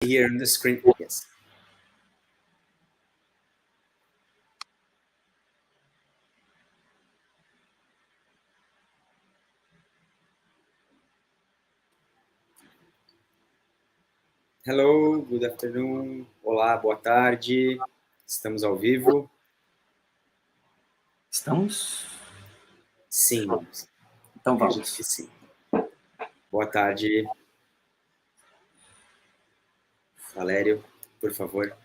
here on the screen. Yes. Hello, good afternoon. Olá, boa tarde. Estamos ao vivo? Estamos? Sim. Então Acredito vamos. que sim. Boa tarde. Valério, por favor.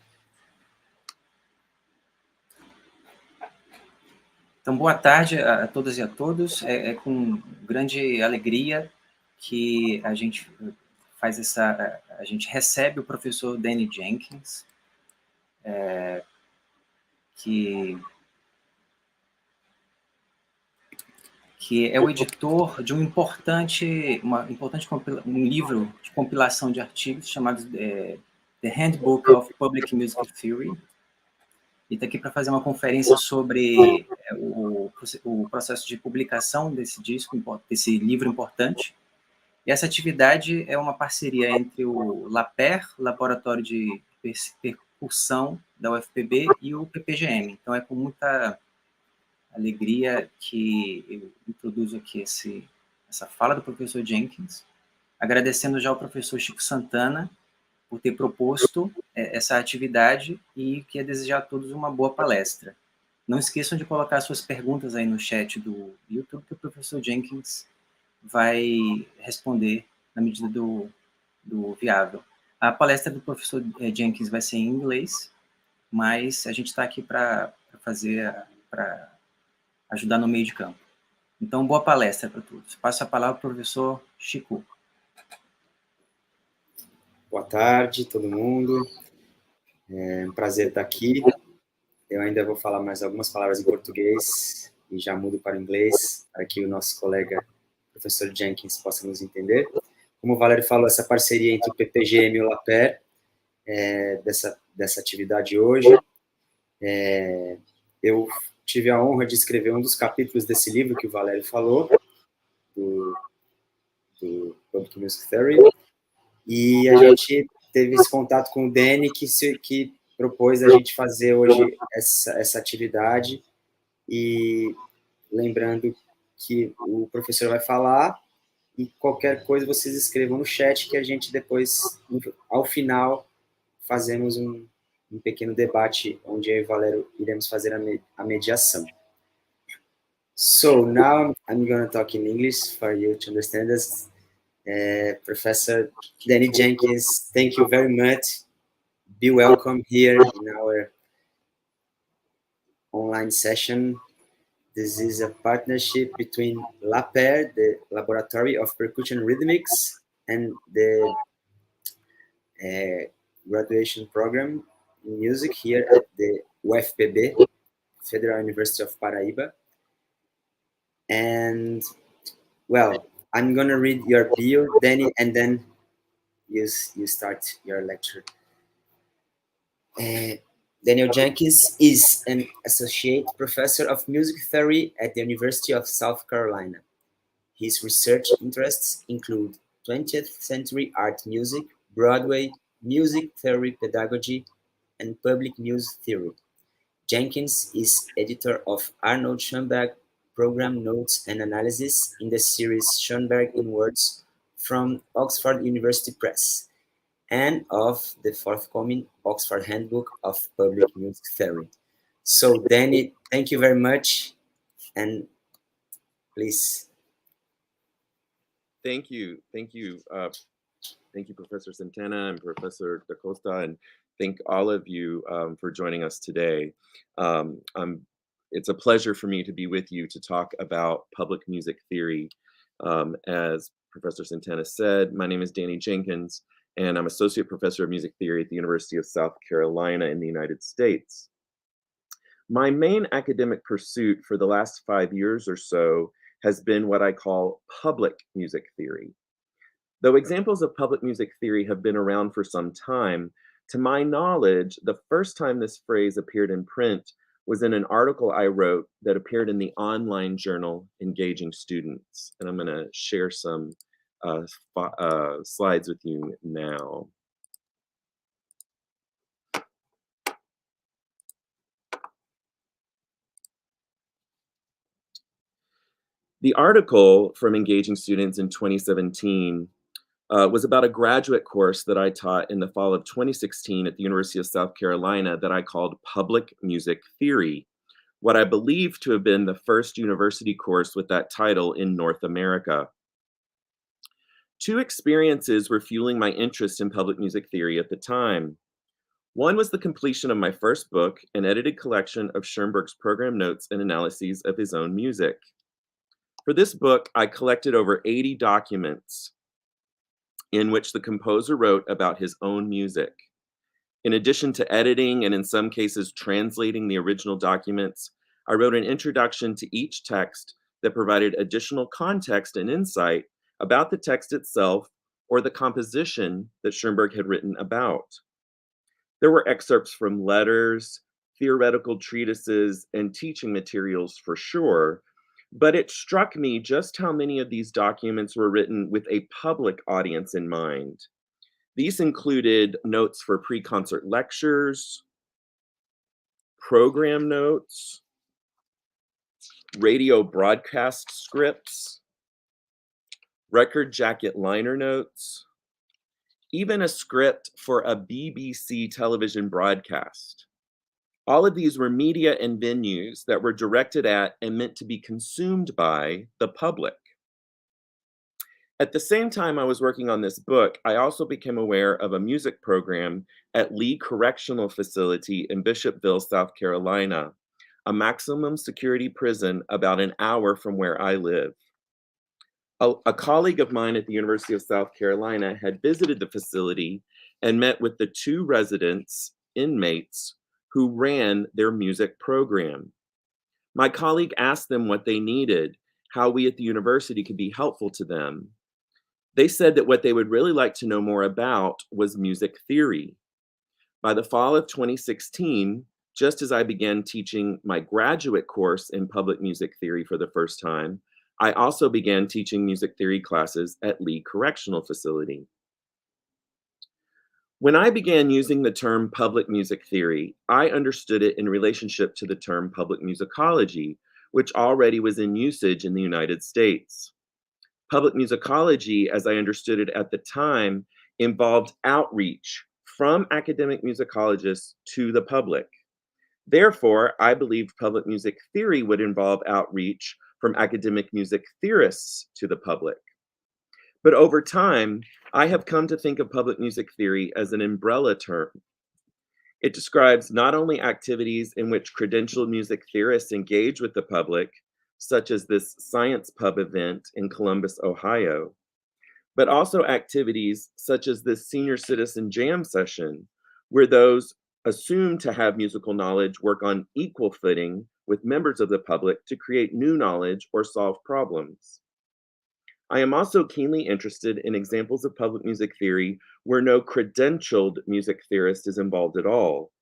Então, boa tarde a todas e a todos. É com grande alegria que a gente faz a gente recebe o professor Daniel Jenkins, que é o editor de um livro de compilação de artigos chamado The Handbook of Public Music Theory. E está aqui para fazer uma conferência sobre o processo de publicação desse livro importante. E essa atividade é uma parceria entre o LAPER, Laboratório de Percussão da UFPB, e o PPGM. Então, é com muita alegria que eu introduzo aqui essa fala do professor Jenkins, agradecendo já ao professor Chico Santana por ter proposto essa atividade e queria desejar a todos uma boa palestra. Não esqueçam de colocar suas perguntas aí no chat do YouTube, que o professor Jenkins vai responder na medida do viável. A palestra do professor Jenkins vai ser em inglês, mas a gente está aqui para ajudar no meio de campo. Então, boa palestra para todos. Passo a palavra para o professor Chico. Boa tarde, todo mundo. É um prazer estar aqui. Eu ainda vou falar mais algumas palavras em português e já mudo para o inglês, para que o nosso colega, professor Jenkins, possa nos entender. Como o Valério falou, essa parceria entre o PPGM e o LAPER, dessa atividade hoje. Eu tive a honra de escrever um dos capítulos desse livro que o Valério falou, do Public Music Theory, e a gente teve esse contato com o Danny, que propôs a gente fazer hoje essa atividade, e lembrando que o professor vai falar, e qualquer coisa vocês escrevam no chat, que a gente depois, ao final, fazemos um pequeno debate, onde eu e o Valério iremos fazer a mediação. So now I'm going to talk in English for you to understand us. Professor Daniel Jenkins, thank you very much. Be welcome here in our online session. This is a partnership between LAPER, the Laboratory of Percussion Rhythmics, and the graduation program in music here at the UFPB, Federal University of Paraíba. And, well, I'm going to read your bio, Danny, and then you start your lecture. Daniel Jenkins is an associate professor of music theory at the University of South Carolina. His research interests include 20th century art music, Broadway, music theory pedagogy, and public music theory. Jenkins is editor of Arnold Schoenberg program Notes and Analyses in the series Schoenberg in Words from Oxford University Press, and of the forthcoming Oxford Handbook of Public Music Theory. So, Danny, thank you very much, and please. Thank you, Professor Santana and Professor Da Costa, and thank all of you for joining us today. It's a pleasure for me to be with you to talk about public music theory. As Professor Santana said, my name is Danny Jenkins, and I'm Associate Professor of Music Theory at the University of South Carolina in the United States. My main academic pursuit for the last 5 years or so has been what I call public music theory. Though examples of public music theory have been around for some time, to my knowledge, the first time this phrase appeared in print was in an article I wrote that appeared in the online journal Engaging Students. And I'm going to share some slides with you now. The article from Engaging Students in 2017 was about a graduate course that I taught in the fall of 2016 at the University of South Carolina that I called Public Music Theory, what I believe to have been the first university course with that title in North America. Two experiences were fueling my interest in public music theory at the time. One was the completion of my first book, an edited collection of Schoenberg's program notes and analyses of his own music. For this book, I collected over 80 documents in which the composer wrote about his own music. In addition to editing and in some cases translating the original documents, I wrote an introduction to each text that provided additional context and insight about the text itself or the composition that Schoenberg had written about. There were excerpts from letters, theoretical treatises, and teaching materials for sure, but it struck me just how many of these documents were written with a public audience in mind. These included notes for pre-concert lectures, program notes, radio broadcast scripts, record jacket liner notes, even a script for a BBC television broadcast. All of these were media and venues that were directed at and meant to be consumed by the public. At the same time I was working on this book, I also became aware of a music program at Lee Correctional Facility in Bishopville, South Carolina, a maximum security prison about an hour from where I live. A colleague of mine at the University of South Carolina had visited the facility and met with the two residents, inmates, who ran their music program. My colleague asked them what they needed, how we at the university could be helpful to them. They said that what they would really like to know more about was music theory. By the fall of 2016, just as I began teaching my graduate course in public music theory for the first time, I also began teaching music theory classes at Lee Correctional Facility. When I began using the term public music theory, I understood it in relationship to the term public musicology, which already was in usage in the United States. Public musicology, as I understood it at the time, involved outreach from academic musicologists to the public. Therefore, I believed public music theory would involve outreach from academic music theorists to the public. But over time, I have come to think of public music theory as an umbrella term. It describes not only activities in which credentialed music theorists engage with the public, such as this Science Pub event in Columbus, Ohio, but also activities such as this senior citizen jam session, where those assumed to have musical knowledge work on equal footing with members of the public to create new knowledge or solve problems. I am also keenly interested in examples of public music theory where no credentialed music theorist is involved at all.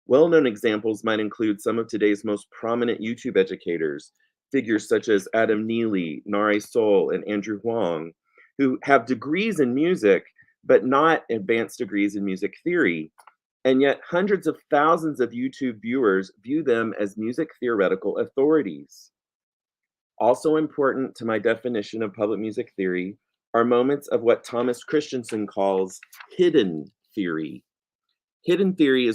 Well-known examples might include some of today's most prominent YouTube educators, figures such as Adam Neely, Nare Sol, and Andrew Huang, who have degrees in music, but not advanced degrees in music theory. And yet hundreds of thousands of YouTube viewers view them as music theoretical authorities. Also important to my definition of public music theory are moments of what Thomas Christensen calls hidden theory. Hidden theory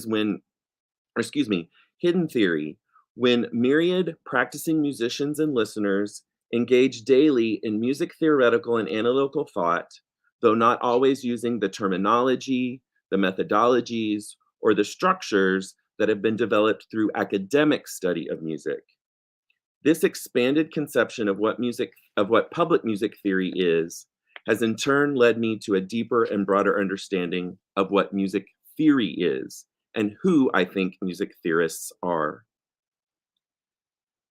when myriad practicing musicians and listeners engage daily in music theoretical and analytical thought, though not always using the terminology, the methodologies, or the structures that have been developed through academic study of music. This expanded conception of what public music theory is has in turn led me to a deeper and broader understanding of what music theory is and who I think music theorists are.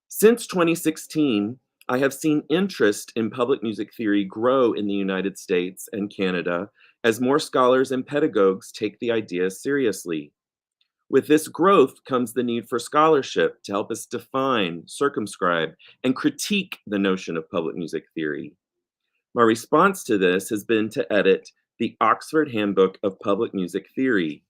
Since 2016, I have seen interest in public music theory grow in the United States and Canada as more scholars and pedagogues take the idea seriously. With this growth comes the need for scholarship to help us define, circumscribe, and critique the notion of public music theory. My response to this has been to edit the Oxford Handbook of Public Music Theory.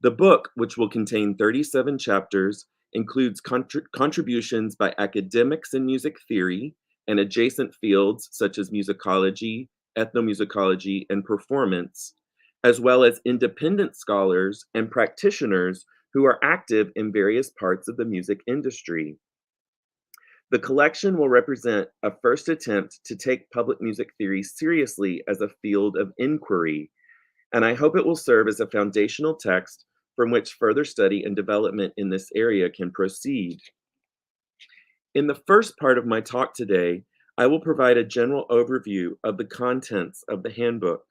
The book, which will contain 37 chapters, includes contributions by academics in music theory and adjacent fields such as musicology, ethnomusicology, and performance, as well as independent scholars and practitioners who are active in various parts of the music industry. The collection will represent a first attempt to take public music theory seriously as a field of inquiry, and I hope it will serve as a foundational text from which further study and development in this area can proceed. In the first part of my talk today, I will provide a general overview of the contents of the handbook.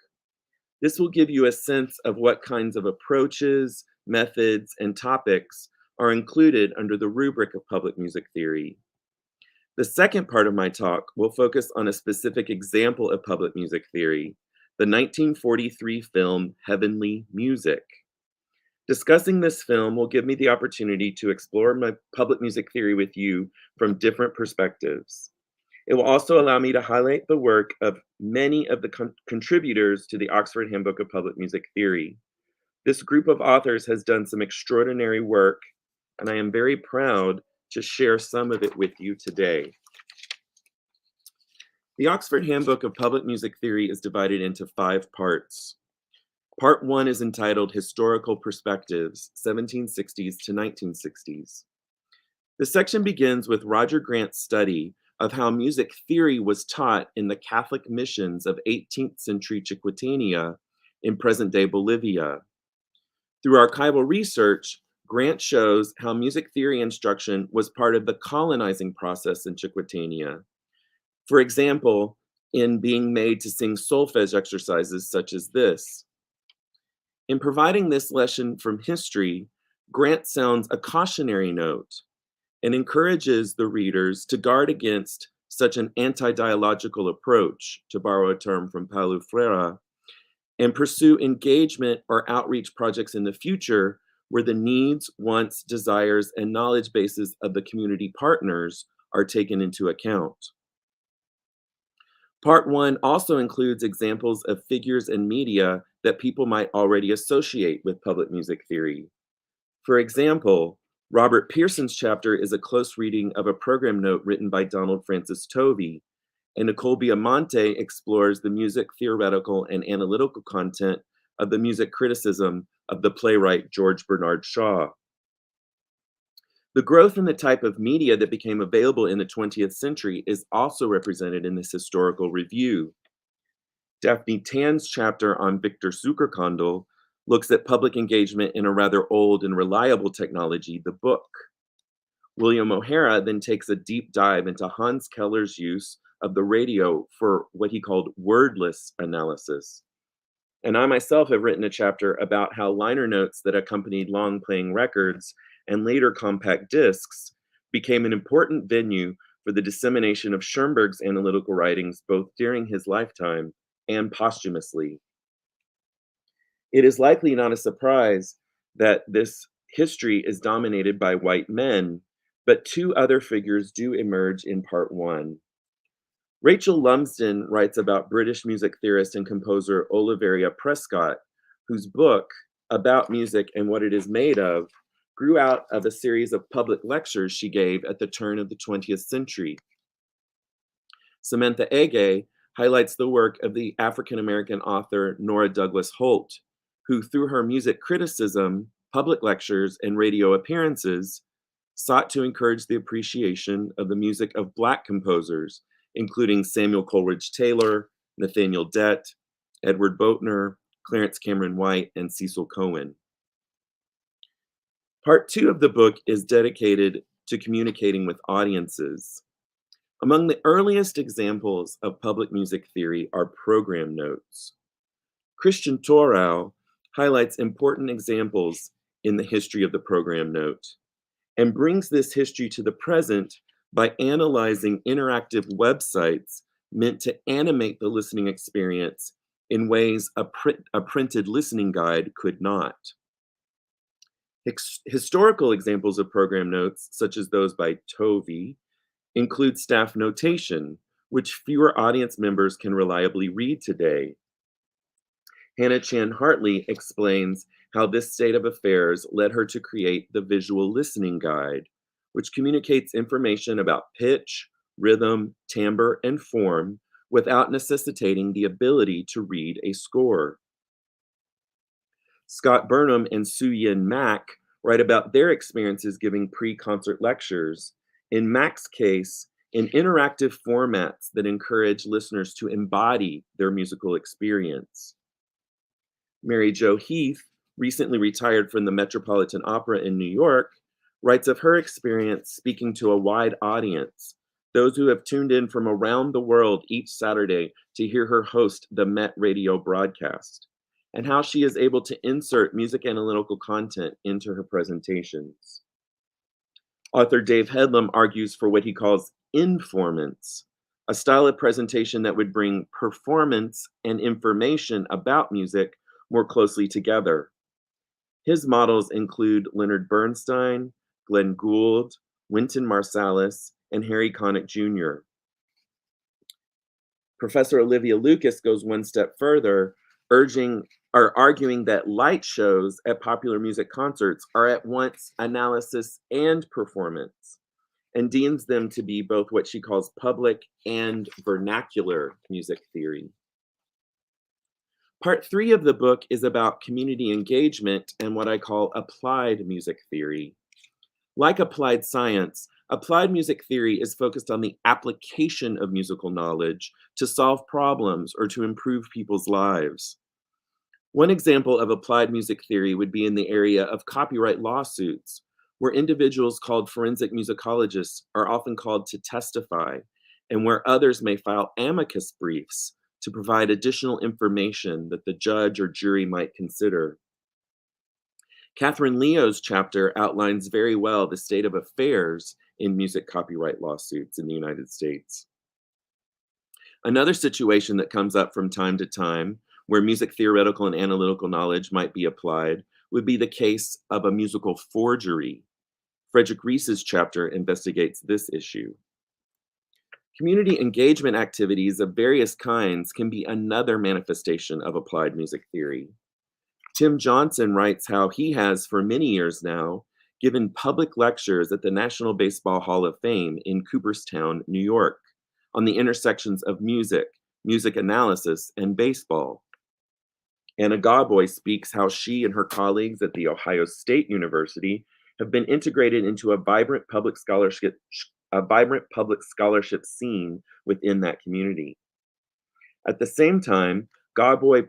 This will give you a sense of what kinds of approaches, methods, and topics are included under the rubric of public music theory. The second part of my talk will focus on a specific example of public music theory, the 1943 film Heavenly Music. Discussing this film will give me the opportunity to explore my public music theory with you from different perspectives. It will also allow me to highlight the work of many of the contributors to the Oxford Handbook of Public Music Theory. This group of authors has done some extraordinary work, and I am very proud to share some of it with you today. The Oxford Handbook of Public Music Theory is divided into 5 parts. Part 1 is entitled Historical Perspectives, 1760s to 1960s. The section begins with Roger Grant's study of how music theory was taught in the Catholic missions of 18th century Chiquitania in present-day Bolivia. Through archival research, Grant shows how music theory instruction was part of the colonizing process in Chiquitania. For example, in being made to sing solfege exercises such as this. In providing this lesson from history, Grant sounds a cautionary note and encourages the readers to guard against such an anti-dialogical approach, to borrow a term from Paulo Freire, and pursue engagement or outreach projects in the future where the needs, wants, desires, and knowledge bases of the community partners are taken into account. Part 1 also includes examples of figures and media that people might already associate with public music theory. For example, Robert Pearson's chapter is a close reading of a program note written by Donald Francis Tovey, and Nicole Biamonte explores the music theoretical and analytical content of the music criticism of the playwright George Bernard Shaw. The growth in the type of media that became available in the 20th century is also represented in this historical review. Daphne Tan's chapter on Victor Zuckerkandl looks at public engagement in a rather old and reliable technology, the book. William O'Hara then takes a deep dive into Hans Keller's use of the radio for what he called wordless analysis. And I myself have written a chapter about how liner notes that accompanied long playing records and later compact discs became an important venue for the dissemination of Schoenberg's analytical writings both during his lifetime and posthumously. It is likely not a surprise that this history is dominated by white men, but 2 other figures do emerge in part 1. Rachel Lumsden writes about British music theorist and composer Olivia Prescott, whose book, About Music and What It Is Made Of, grew out of a series of public lectures she gave at the turn of the 20th century. Samantha Ege highlights the work of the African-American author Nora Douglas Holt, who through her music criticism, public lectures, and radio appearances, sought to encourage the appreciation of the music of Black composers, including Samuel Coleridge Taylor, Nathaniel Dett, Edward Boatner, Clarence Cameron White, and Cecil Cohen. Part 2 of the book is dedicated to communicating with audiences. Among the earliest examples of public music theory are program notes. Christian Thorau highlights important examples in the history of the program note and brings this history to the present by analyzing interactive websites meant to animate the listening experience in ways a printed listening guide could not. Historical examples of program notes, such as those by Tovey, include staff notation, which fewer audience members can reliably read today. Hannah Chan Hartley explains how this state of affairs led her to create the Visual Listening Guide, which communicates information about pitch, rhythm, timbre, and form without necessitating the ability to read a score. Scott Burnham and Soo-Yin Mack write about their experiences giving pre-concert lectures, in Mack's case, in interactive formats that encourage listeners to embody their musical experience. Mary Jo Heath, recently retired from the Metropolitan Opera in New York, writes of her experience speaking to a wide audience, those who have tuned in from around the world each Saturday to hear her host the Met Radio broadcast, and how she is able to insert music analytical content into her presentations. Author Dave Headlam argues for what he calls informance, a style of presentation that would bring performance and information about music more closely together. His models include Leonard Bernstein, Glenn Gould, Wynton Marsalis, and Harry Connick Jr. Professor Olivia Lucas goes one step further, arguing that light shows at popular music concerts are at once analysis and performance, and deems them to be both what she calls public and vernacular music theory. Part 3 of the book is about community engagement and what I call applied music theory. Like applied science, applied music theory is focused on the application of musical knowledge to solve problems or to improve people's lives. One example of applied music theory would be in the area of copyright lawsuits, where individuals called forensic musicologists are often called to testify, and where others may file amicus briefs to provide additional information that the judge or jury might consider. Catherine Leo's chapter outlines very well the state of affairs in music copyright lawsuits in the United States. Another situation that comes up from time to time, where music theoretical and analytical knowledge might be applied, would be the case of a musical forgery. Frederick Rees's chapter investigates this issue. Community engagement activities of various kinds can be another manifestation of applied music theory. Tim Johnson writes how he has, for many years now, given public lectures at the National Baseball Hall of Fame in Cooperstown, New York, on the intersections of music, music analysis, and baseball. Anna Gawboy speaks how she and her colleagues at The Ohio State University have been integrated into a vibrant public scholarship scene within that community. At the same time, Gawboy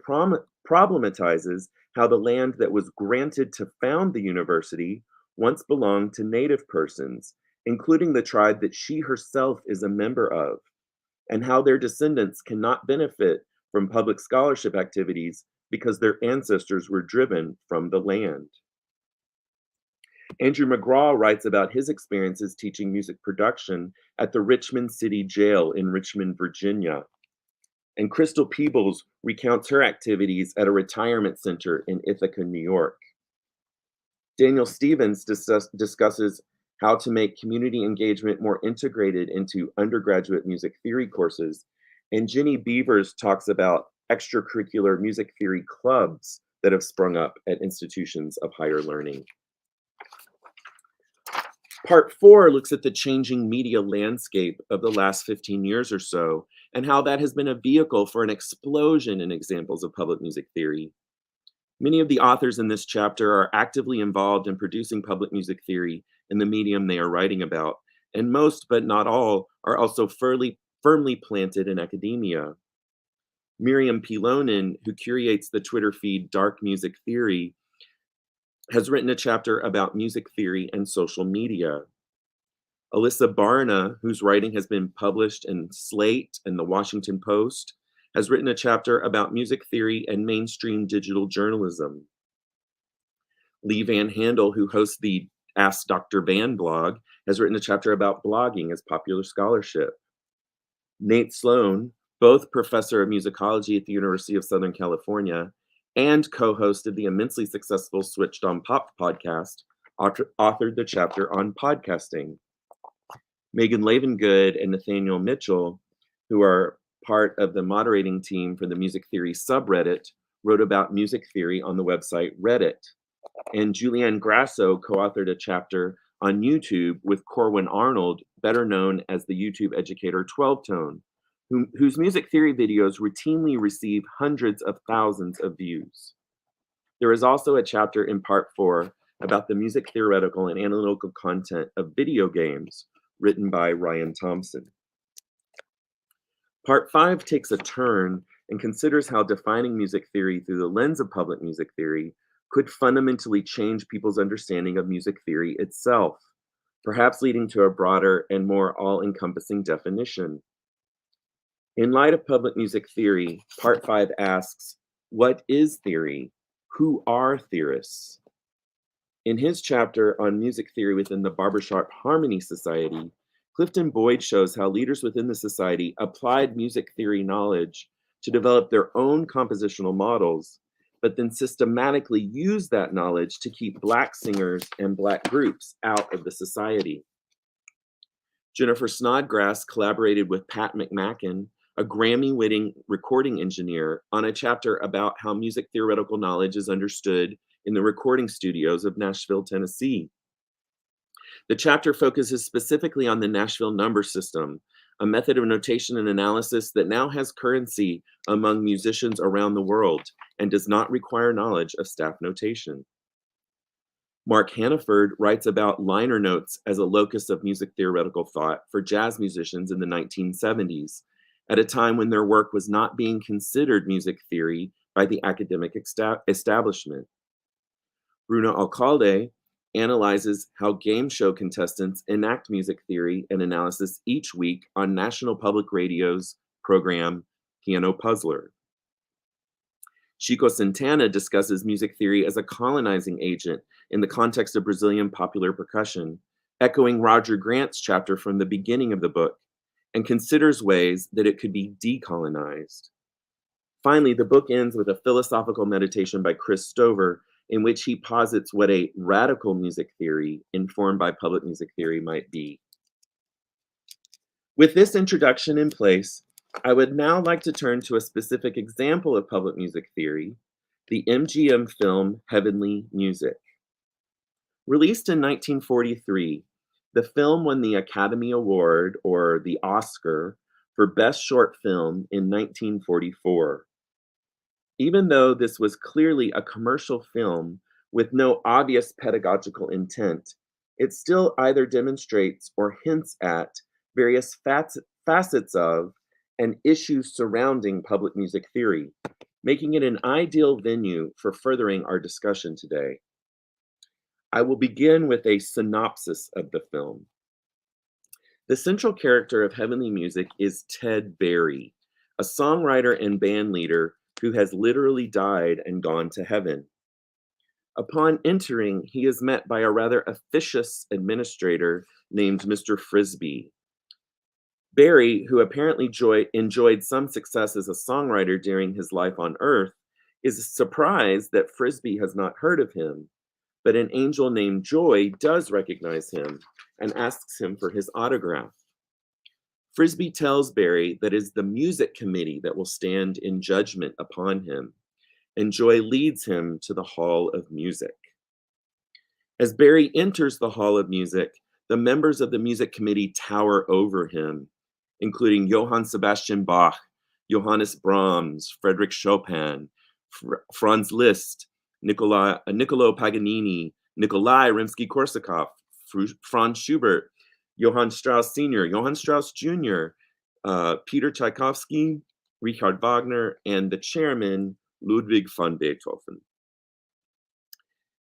problematizes how the land that was granted to found the university once belonged to Native persons, including the tribe that she herself is a member of, and how their descendants cannot benefit from public scholarship activities because their ancestors were driven from the land. Andrew McGraw writes about his experiences teaching music production at the Richmond City Jail in Richmond, Virginia. And Crystal Peebles recounts her activities at a retirement center in Ithaca, New York. Daniel Stevens discusses how to make community engagement more integrated into undergraduate music theory courses. And Jenny Beavers talks about extracurricular music theory clubs that have sprung up at institutions of higher learning. Part 4 looks at the changing media landscape of the last 15 years or so, and how that has been a vehicle for an explosion in examples of public music theory. Many of the authors in this chapter are actively involved in producing public music theory in the medium they are writing about, and most, but not all, are also firmly planted in academia. Miriam Pilonen, who curates the Twitter feed Dark Music Theory, has written a chapter about music theory and social media. Alyssa Barna, whose writing has been published in Slate and the Washington Post, has written a chapter about music theory and mainstream digital journalism. Lee Van Handel, who hosts the Ask Dr. Van blog, has written a chapter about blogging as popular scholarship. Nate Sloan, both professor of musicology at the University of Southern California and co-host of the immensely successful Switched on Pop podcast, authored the chapter on podcasting. Megan Lavengood and Nathaniel Mitchell, who are part of the moderating team for the music theory subreddit, wrote about music theory on the website Reddit. And Julianne Grasso co-authored a chapter on YouTube with Corwin Arnold, better known as the YouTube educator 12-Tone, whose music theory videos routinely receive hundreds of thousands of views. There is also a chapter in Part 4 about the music theoretical and analytical content of video games, written by Ryan Thompson. Part 5 takes a turn and considers how defining music theory through the lens of public music theory could fundamentally change people's understanding of music theory itself, perhaps leading to a broader and more all-encompassing definition. In light of public music theory, Part 5 asks, what is theory? Who are theorists? In his chapter on music theory within the Barbershop Harmony Society, Clifton Boyd shows how leaders within the society applied music theory knowledge to develop their own compositional models, but then systematically used that knowledge to keep Black singers and Black groups out of the society. Jennifer Snodgrass collaborated with Pat McMacken, a Grammy-winning recording engineer, on a chapter about how music theoretical knowledge is understood in the recording studios of Nashville, Tennessee. The chapter focuses specifically on the Nashville number system, a method of notation and analysis that now has currency among musicians around the world and does not require knowledge of staff notation. Mark Hannaford writes about liner notes as a locus of music theoretical thought for jazz musicians in the 1970s, at a time when their work was not being considered music theory by the academic establishment. Bruno Alcalde analyzes how game show contestants enact music theory and analysis each week on National Public Radio's program Piano Puzzler. Chico Santana discusses music theory as a colonizing agent in the context of Brazilian popular percussion, echoing Roger Grant's chapter from the beginning of the book, and considers ways that it could be decolonized. Finally, the book ends with a philosophical meditation by Chris Stover, in which he posits what a radical music theory informed by public music theory might be. With this introduction in place, I would now like to turn to a specific example of public music theory, the MGM film Heavenly Music. Released in 1943, the film won the Academy Award, or the Oscar, for Best Short Film in 1944. Even though this was clearly a commercial film with no obvious pedagogical intent, it still either demonstrates or hints at various facets of and issues surrounding public music theory, making it an ideal venue for furthering our discussion today. I will begin with a synopsis of the film. The central character of Heavenly Music is Ted Berry, a songwriter and band leader who has literally died and gone to heaven. Upon entering, he is met by a rather officious administrator named Mr. Frisbee. Berry, who apparently enjoyed some success as a songwriter during his life on Earth, is surprised that Frisbee has not heard of him, but an angel named Joy does recognize him and asks him for his autograph. Frisbee tells Berry that it is the music committee that will stand in judgment upon him, and Joy leads him to the Hall of Music. As Berry enters the Hall of Music, the members of the music committee tower over him, including Johann Sebastian Bach, Johannes Brahms, Frédéric Chopin, Franz Liszt, Niccolo Paganini, Nikolai Rimsky-Korsakov, Franz Schubert, Johann Strauss Sr., Johann Strauss Jr., Peter Tchaikovsky, Richard Wagner, and the chairman, Ludwig van Beethoven.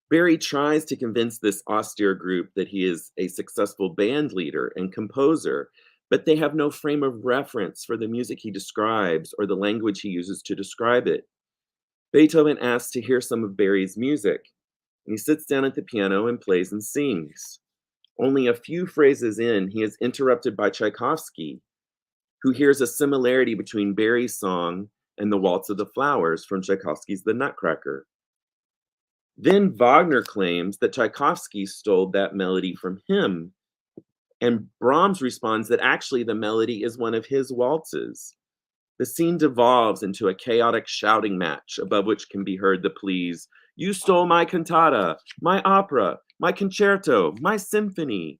Berry tries to convince this austere group that he is a successful band leader and composer, but they have no frame of reference for the music he describes or the language he uses to describe it. Beethoven asks to hear some of Berry's music, and he sits down at the piano and plays and sings. Only a few phrases in, he is interrupted by Tchaikovsky, who hears a similarity between Berry's song and the Waltz of the Flowers from Tchaikovsky's The Nutcracker. Then Wagner claims that Tchaikovsky stole that melody from him, and Brahms responds that actually the melody is one of his waltzes. The scene devolves into a chaotic shouting match, above which can be heard the pleas, "You stole my cantata, my opera, my concerto, my symphony.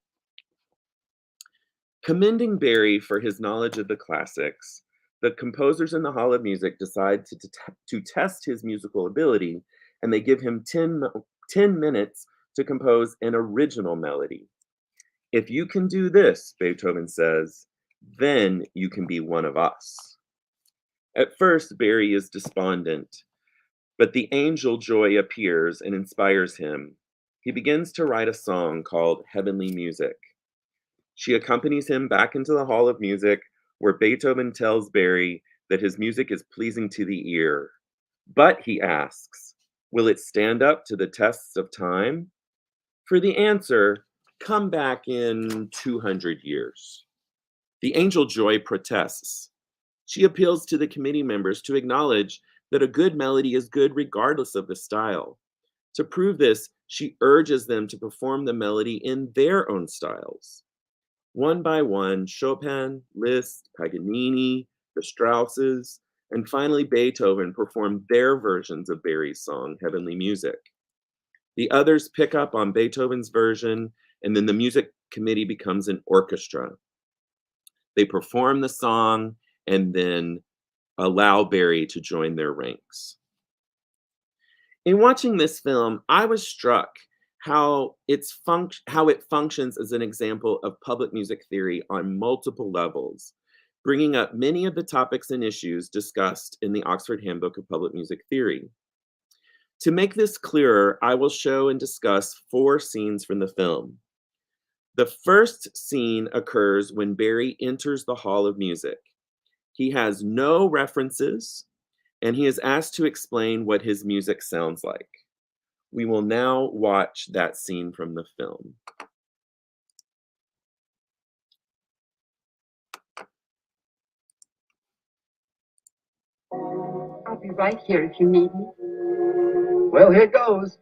Commending Barry for his knowledge of the classics, the composers in the Hall of Music decide to test his musical ability, and they give him 10 minutes to compose an original melody. If you can do this, Beethoven says, then you can be one of us. At first, Barry is despondent, but the angel Joy appears and inspires him. He begins to write a song called Heavenly Music. She accompanies him back into the Hall of Music, where Beethoven tells Barry that his music is pleasing to the ear. But, he asks, will it stand up to the tests of time? For the answer, come back in 200 years. The angel Joy protests. She appeals to the committee members to acknowledge that a good melody is good regardless of the style. To prove this, she urges them to perform the melody in their own styles. One by one, Chopin, Liszt, Paganini, the Strausses, and finally Beethoven performed their versions of Barry's song, Heavenly Music. The others pick up on Beethoven's version, and then the music committee becomes an orchestra. They perform the song and then allow Barry to join their ranks. In watching this film, I was struck how it functions as an example of public music theory on multiple levels, bringing up many of the topics and issues discussed in the Oxford Handbook of Public Music Theory. To make this clearer, I will show and discuss 4 scenes from the film. The first scene occurs when Barry enters the Hall of Music. He has no references, and he is asked to explain what his music sounds like. We will now watch that scene from the film. I'll be right here if you need me. Well, here goes.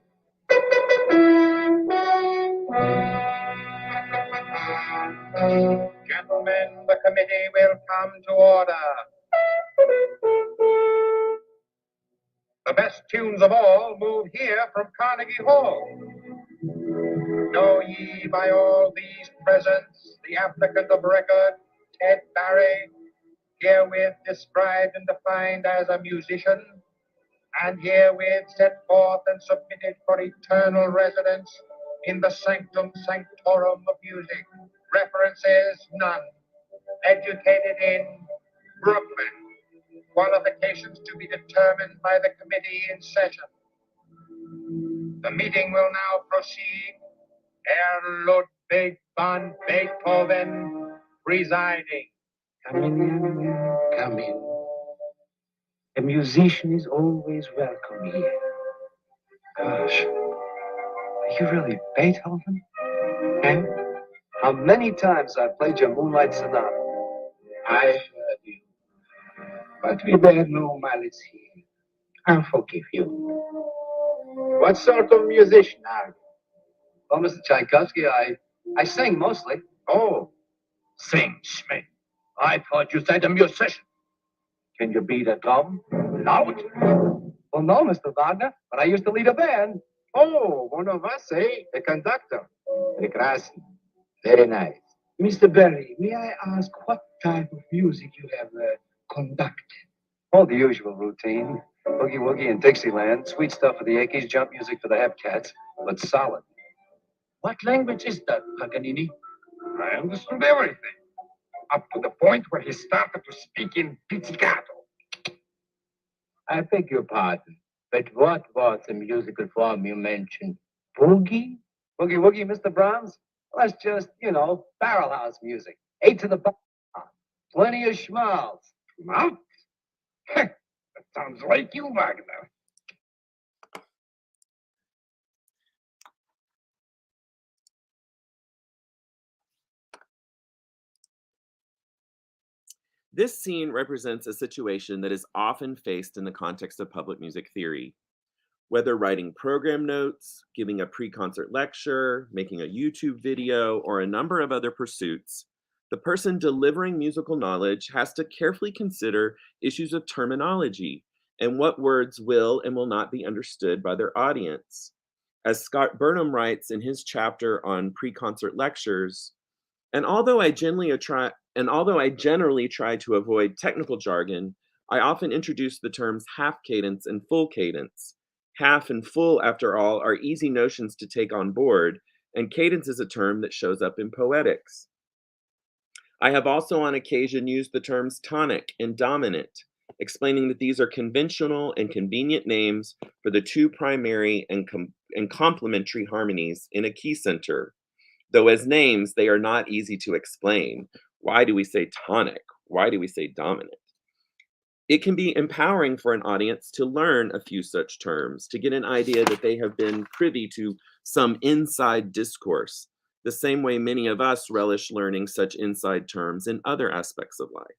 Gentlemen, the committee will come to order. The best tunes of all move here from Carnegie Hall. Know ye by all these presents the applicant of record, Ted Barry, herewith described and defined as a musician, and herewith set forth and submitted for eternal residence in the sanctum sanctorum of music. References none. Educated in Brooklyn. Qualifications to be determined by the committee in session. The meeting will now proceed. Herr Ludwig von Beethoven presiding. Come in, come in. A musician is always welcome here. Gosh, are you really Beethoven? Eh? How many times I've played your Moonlight Sonata? I heard you. But we bear no malice here. I'll forgive you. What sort of musician are you? Well, Mr. Tchaikovsky, I sing mostly. Oh, sing, Schmidt. I thought you said a musician. Can you beat a drum? Loud? Well, no, Mr. Wagner, but I used to lead a band. Oh, one of us, eh? A conductor. Прекрасно. Very nice. Mr. Berry, may I ask what type of music you have conducted? Oh, the usual routine. Boogie Woogie and Dixieland, sweet stuff for the Yankees, jump music for the Hepcats, but solid. What language is that, Paganini? I understood everything, up to the point where he started to speak in pizzicato. I beg your pardon, but what was the musical form you mentioned? Boogie? Boogie Woogie, Mr. Brahms? Well, that's just, barrel house music. 8 to the bar. Plenty of schmaltz. Schmaltz? That sounds like you, Wagner. This scene represents a situation that is often faced in the context of public music theory. Whether writing program notes, giving a pre-concert lecture, making a YouTube video, or a number of other pursuits, the person delivering musical knowledge has to carefully consider issues of terminology and what words will and will not be understood by their audience. As Scott Burnham writes in his chapter on pre-concert lectures, and although I generally try to avoid technical jargon, I often introduce the terms half cadence and full cadence. Half and full, after all, are easy notions to take on board, and cadence is a term that shows up in poetics. I have also on occasion used the terms tonic and dominant, explaining that these are conventional and convenient names for the two primary and complementary harmonies in a key center. Though as names, they are not easy to explain. Why do we say tonic? Why do we say dominant? It can be empowering for an audience to learn a few such terms, to get an idea that they have been privy to some inside discourse, the same way many of us relish learning such inside terms in other aspects of life.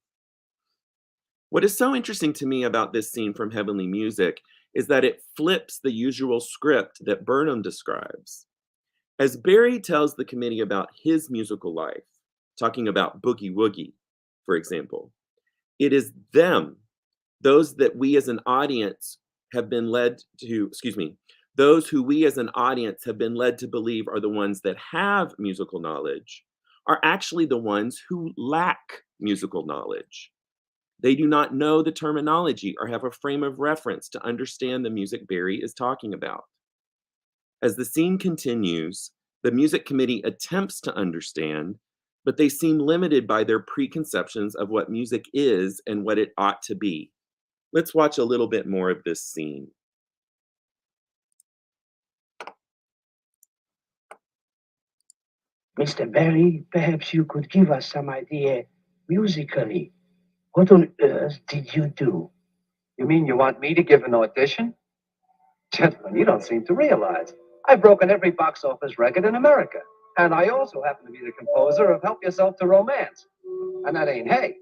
What is so interesting to me about this scene from Heavenly Music is that it flips the usual script that Burnham describes. As Barry tells the committee about his musical life, talking about Boogie Woogie, for example, it is them, those that we as an audience have been led to, those who we as an audience have been led to believe are the ones that have musical knowledge, are actually the ones who lack musical knowledge. They do not know the terminology or have a frame of reference to understand the music Barry is talking about. As the scene continues, the music committee attempts to understand, but they seem limited by their preconceptions of what music is and what it ought to be. Let's watch a little bit more of this scene. Mr. Barry, perhaps you could give us some idea musically. What on earth did you do? You mean you want me to give an audition? Gentlemen, you don't seem to realize I've broken every box office record in America. And I also happen to be the composer of Help Yourself to Romance. And that ain't hay.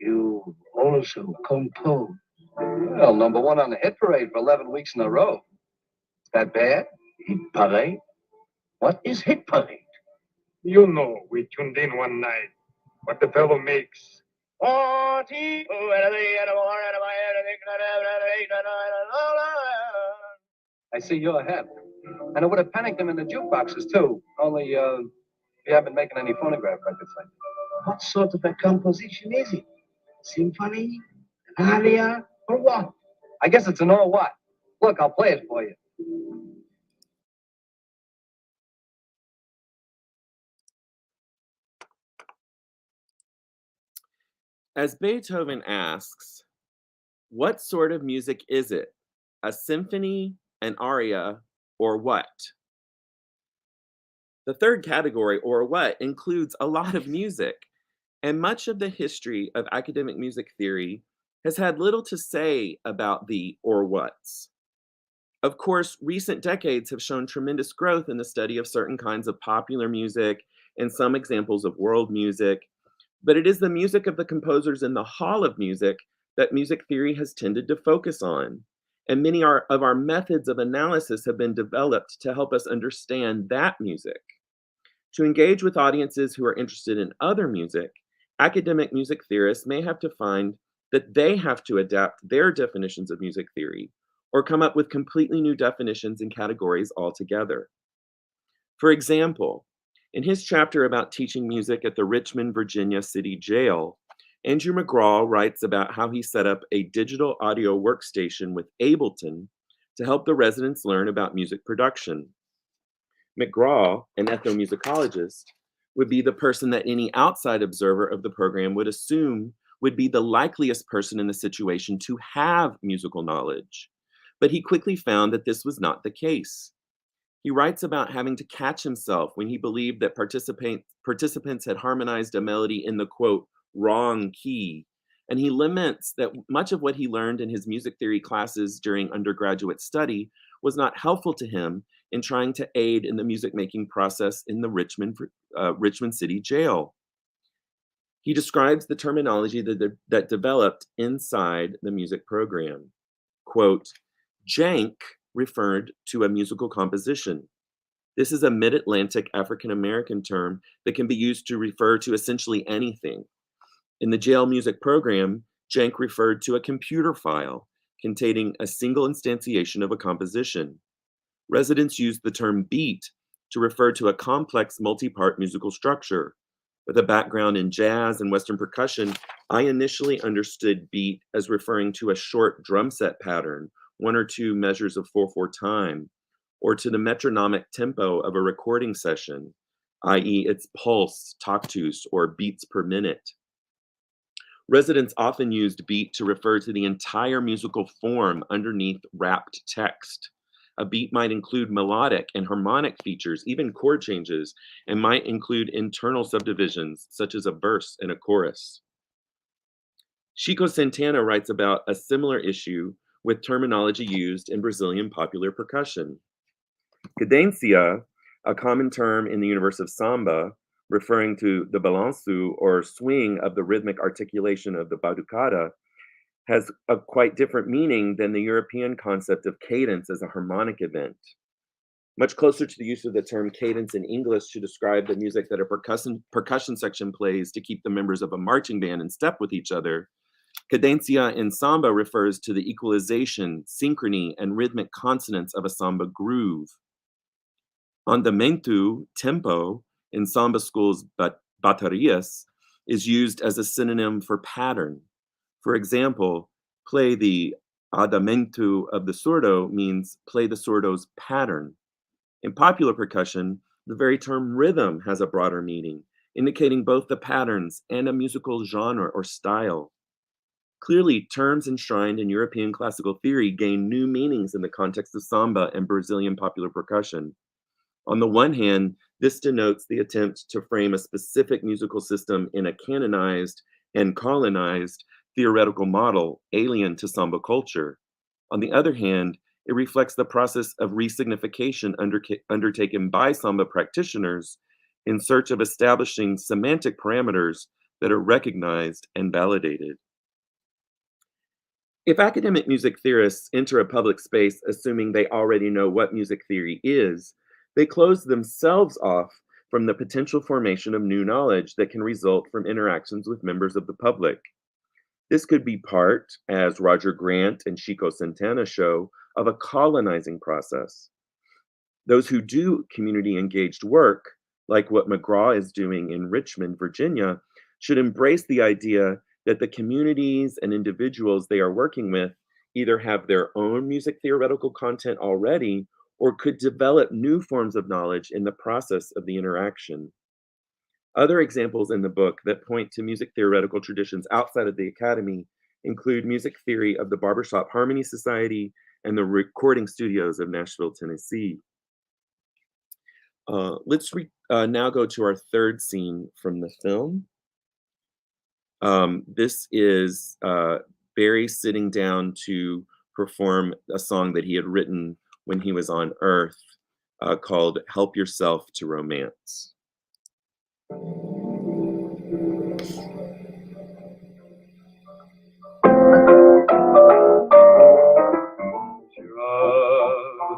You also compose. Well, #1 on the hit parade for 11 weeks in a row. Is that bad? Hit parade? What is hit parade? You know, we tuned in one night. What the fellow makes. I see you're ahead. And it would have panicked him in the jukeboxes, too. Only, you haven't been making any phonograph records like that. What sort of a composition is it? Symphony? An aria? Or what? I guess it's an or what. Look, I'll play it for you. As Beethoven asks, what sort of music is it? A symphony, an aria, or what? The third category, or what, includes a lot of music, and much of the history of academic music theory has had little to say about the or whats. Of course, recent decades have shown tremendous growth in the study of certain kinds of popular music and some examples of world music, but it is the music of the composers in the hall of music that music theory has tended to focus on. And many of our methods of analysis have been developed to help us understand that music. To engage with audiences who are interested in other music, academic music theorists may have to find that they have to adapt their definitions of music theory or come up with completely new definitions and categories altogether. For example, in his chapter about teaching music at the Richmond, Virginia City Jail, Andrew McGraw writes about how he set up a digital audio workstation with Ableton to help the residents learn about music production. McGraw, an ethnomusicologist, would be the person that any outside observer of the program would assume would be the likeliest person in the situation to have musical knowledge. But he quickly found that this was not the case. He writes about having to catch himself when he believed that participants had harmonized a melody in the, quote, wrong key. And he laments that much of what he learned in his music theory classes during undergraduate study was not helpful to him in trying to aid in the music-making process in the Richmond City Jail. He describes the terminology that developed inside the music program. Quote, jank referred to a musical composition. This is a mid-Atlantic African-American term that can be used to refer to essentially anything. In the jail music program, jank referred to a computer file containing a single instantiation of a composition. Residents used the term beat to refer to a complex multi-part musical structure. With a background in jazz and Western percussion, I initially understood beat as referring to a short drum set pattern, 1 or 2 measures of 4/4 time, or to the metronomic tempo of a recording session, i.e. its pulse, taktus, or beats per minute. Residents often used beat to refer to the entire musical form underneath wrapped text. A beat might include melodic and harmonic features, even chord changes, and might include internal subdivisions, such as a verse and a chorus. Chico Santana writes about a similar issue with terminology used in Brazilian popular percussion. Cadência, a common term in the universe of samba, referring to the balanço or swing of the rhythmic articulation of the batucada, has a quite different meaning than the European concept of cadence as a harmonic event. Much closer to the use of the term cadence in English to describe the music that a percussion section plays to keep the members of a marching band in step with each other, cadência in samba refers to the equalization, synchrony, and rhythmic consonance of a samba groove. Andamento, tempo, in samba schools baterias, is used as a synonym for pattern. For example, play the andamento of the surdo means play the surdo's pattern. In popular percussion, the very term rhythm has a broader meaning, indicating both the patterns and a musical genre or style. Clearly, terms enshrined in European classical theory gain new meanings in the context of samba and Brazilian popular percussion. On the one hand, this denotes the attempt to frame a specific musical system in a canonized and colonized theoretical model alien to samba culture. On the other hand, it reflects the process of resignification undertaken by samba practitioners in search of establishing semantic parameters that are recognized and validated. If academic music theorists enter a public space assuming they already know what music theory is, they close themselves off from the potential formation of new knowledge that can result from interactions with members of the public. This could be part, as Roger Grant and Chico Santana show, of a colonizing process. Those who do community-engaged work, like what McGraw is doing in Richmond, Virginia, should embrace the idea that the communities and individuals they are working with either have their own music theoretical content already or could develop new forms of knowledge in the process of the interaction. Other examples in the book that point to music theoretical traditions outside of the academy include music theory of the Barbershop Harmony Society and the recording studios of Nashville, Tennessee. Let's now go to our third scene from the film. This is Barry sitting down to perform a song that he had written when he was on Earth called Help Yourself to Romance.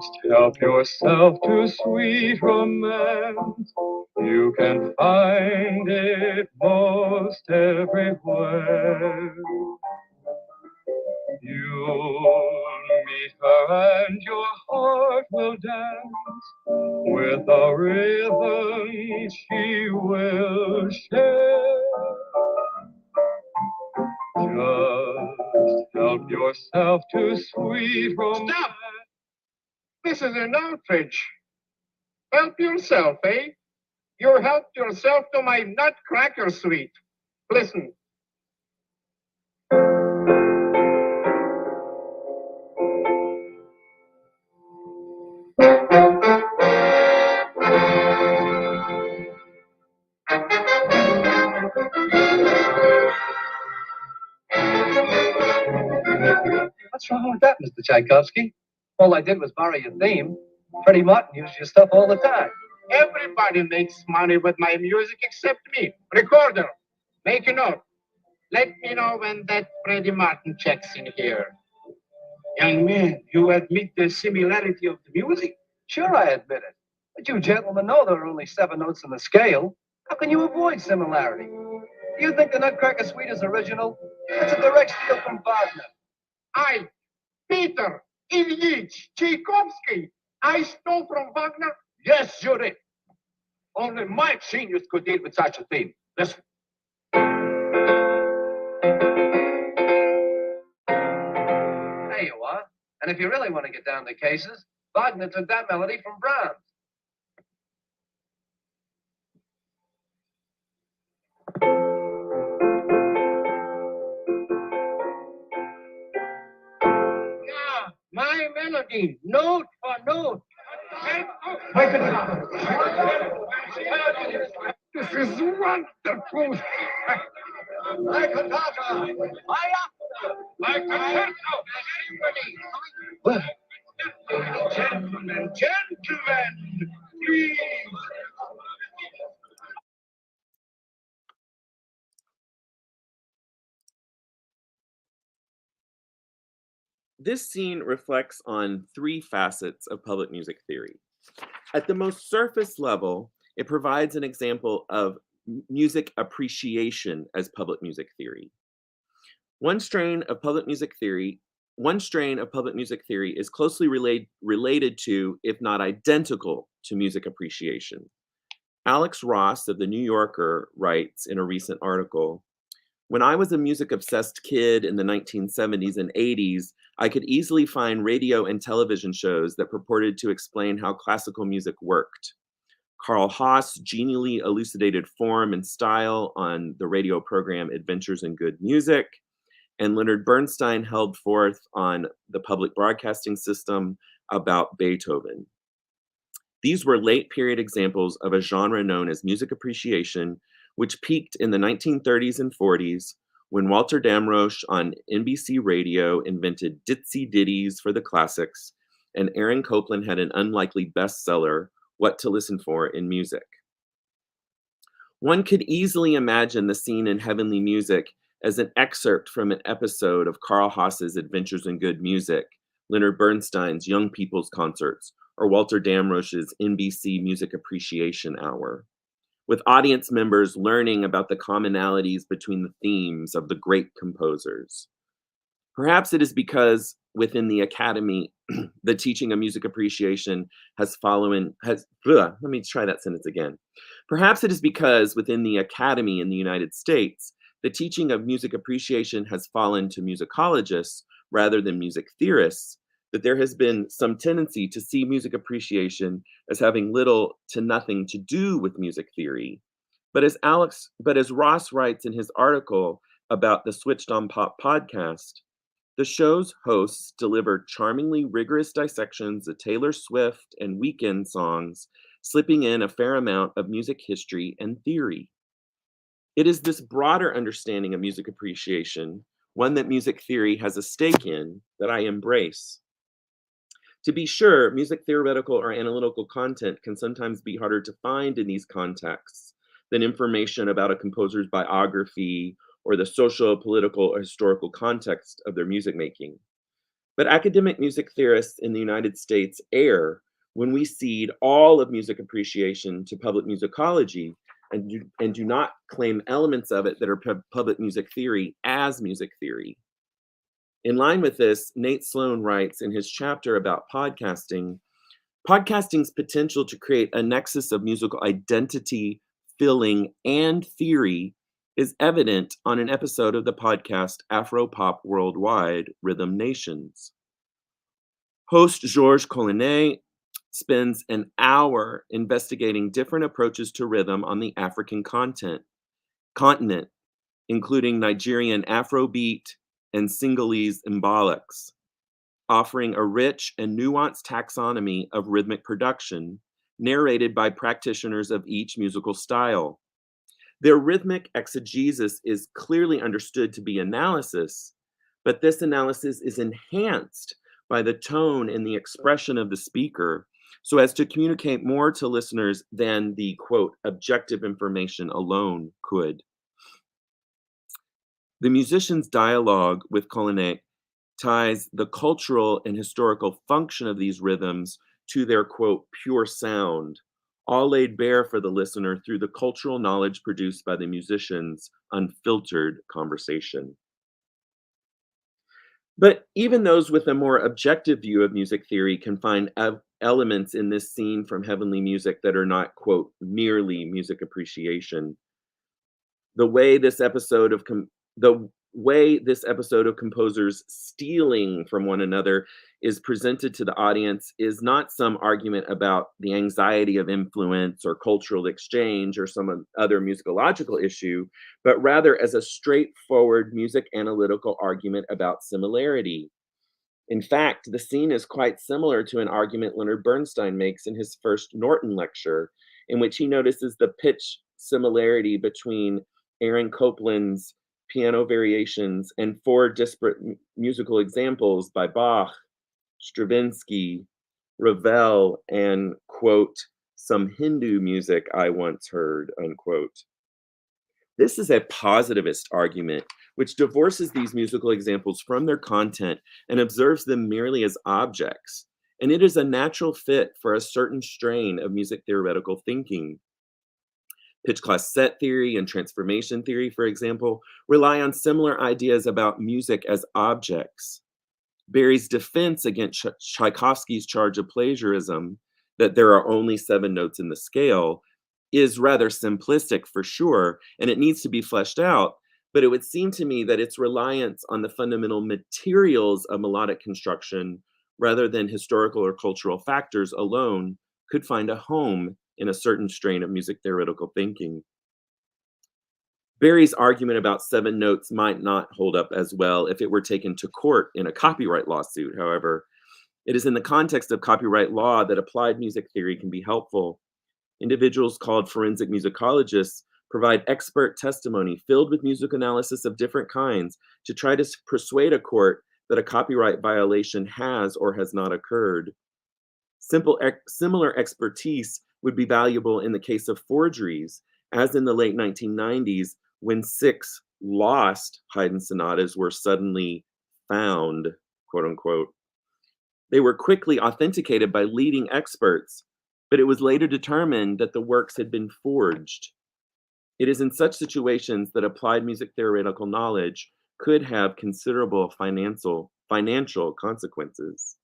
Just help yourself to sweet romance. You can find it most everywhere. You'll meet her and your heart will dance with a rhythm she will share. Just help yourself to sweet romance. Stop! This is an outrage. Help yourself, eh? You helped yourself to my nutcracker suite. Listen. What's wrong with that, Mr. Tchaikovsky? All I did was borrow your theme. Freddie Martin used your stuff all the time. Everybody makes money with my music except me. Recorder, make a note. Let me know when that Freddie Martin checks in here. Young man, you admit the similarity of the music? Sure, I admit it. But you gentlemen know there are only 7 notes in the scale. How can you avoid similarity? Do you think the Nutcracker Suite is original? It's a direct steal from Wagner. I, Peter Ilyich Tchaikovsky, I stole from Wagner? Yes, you did. Only my genius could deal with such a thing. Listen. There you are. And if you really want to get down to cases, Wagner took that melody from Brahms. Yeah, my melody, note for note. This is wonderful. My cantata, my opera, my concerto, symphony. Gentlemen, gentlemen, please. This scene reflects on three facets of public music theory. At the most surface level, it provides an example of music appreciation as public music theory. One strain of public music theory is closely related to, if not identical to, music appreciation. Alex Ross of The New Yorker writes in a recent article, "When I was a music-obsessed kid in the 1970s and 80s, I could easily find radio and television shows that purported to explain how classical music worked. Carl Haas genially elucidated form and style on the radio program Adventures in Good Music, and Leonard Bernstein held forth on the public broadcasting system about Beethoven. These were late period examples of a genre known as music appreciation, which peaked in the 1930s and 40s when Walter Damrosch on NBC Radio invented ditzy ditties for the classics, and Aaron Copland had an unlikely bestseller, What to Listen For in Music. One could easily imagine the scene in Heavenly Music as an excerpt from an episode of Carl Haas's Adventures in Good Music, Leonard Bernstein's Young People's Concerts, or Walter Damrosch's NBC Music Appreciation Hour, with audience members learning about the commonalities between the themes of the great composers. Perhaps it is because within the academy, the teaching of music appreciation Perhaps it is because within the academy in the United States, the teaching of music appreciation has fallen to musicologists rather than music theorists, that there has been some tendency to see music appreciation as having little to nothing to do with music theory. But as Ross writes in his article about the Switched on Pop podcast, the show's hosts deliver charmingly rigorous dissections of Taylor Swift and Weeknd songs, slipping in a fair amount of music history and theory. It is this broader understanding of music appreciation, one that music theory has a stake in, that I embrace. To be sure, music theoretical or analytical content can sometimes be harder to find in these contexts than information about a composer's biography or the social, political, or historical context of their music making. But academic music theorists in the United States err when we cede all of music appreciation to public musicology and do not claim elements of it that are public music theory as music theory. In line with this, Nate Sloan writes in his chapter about podcasting's potential to create a nexus of musical identity, feeling, and theory is evident on an episode of the podcast Afro-Pop Worldwide, Rhythm Nations. Host Georges Collinet spends an hour investigating different approaches to rhythm on the African continent, including Nigerian Afrobeat and Senegalese mbalax, offering a rich and nuanced taxonomy of rhythmic production, narrated by practitioners of each musical style. Their rhythmic exegesis is clearly understood to be analysis, but this analysis is enhanced by the tone and the expression of the speaker so as to communicate more to listeners than the, quote, objective information alone could. The musician's dialogue with Collinet ties the cultural and historical function of these rhythms to their, quote, pure sound, all laid bare for the listener through the cultural knowledge produced by the musician's unfiltered conversation. But even those with a more objective view of music theory can find elements in this scene from Heavenly Music that are not, quote, merely music appreciation. The way this episode of composers stealing from one another is presented to the audience is not some argument about the anxiety of influence or cultural exchange or some other musicological issue, but rather as a straightforward music analytical argument about similarity. In fact, the scene is quite similar to an argument Leonard Bernstein makes in his first Norton lecture, in which he notices the pitch similarity between Aaron Copland's piano variations and 4 disparate musical examples by Bach, Stravinsky, Ravel, and, quote, some Hindu music I once heard, unquote. This is a positivist argument, which divorces these musical examples from their content and observes them merely as objects. And it is a natural fit for a certain strain of music theoretical thinking. Pitch class set theory and transformation theory, for example, rely on similar ideas about music as objects. Barry's defense against Tchaikovsky's charge of plagiarism, that there are only 7 notes in the scale, is rather simplistic for sure, and it needs to be fleshed out, but it would seem to me that its reliance on the fundamental materials of melodic construction, rather than historical or cultural factors alone, could find a home in a certain strain of music theoretical thinking. Barry's argument about 7 notes might not hold up as well if it were taken to court in a copyright lawsuit, however. It is in the context of copyright law that applied music theory can be helpful. Individuals called forensic musicologists provide expert testimony filled with music analysis of different kinds to try to persuade a court that a copyright violation has or has not occurred. Similar expertise would be valuable in the case of forgeries, as in the late 1990s, when 6 lost Haydn sonatas were suddenly found, quote unquote. They were quickly authenticated by leading experts, but it was later determined that the works had been forged. It is in such situations that applied music theoretical knowledge could have considerable financial consequences.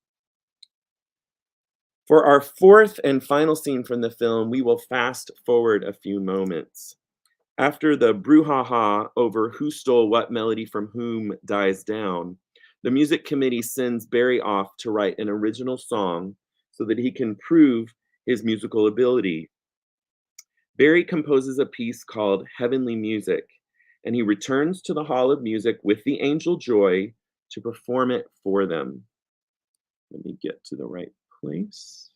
For our 4th and final scene from the film, we will fast forward a few moments. After the brouhaha over who stole what melody from whom dies down, the music committee sends Barry off to write an original song so that he can prove his musical ability. Barry composes a piece called Heavenly Music, and he returns to the Hall of Music with the angel Joy to perform it for them. Let me get to the right place.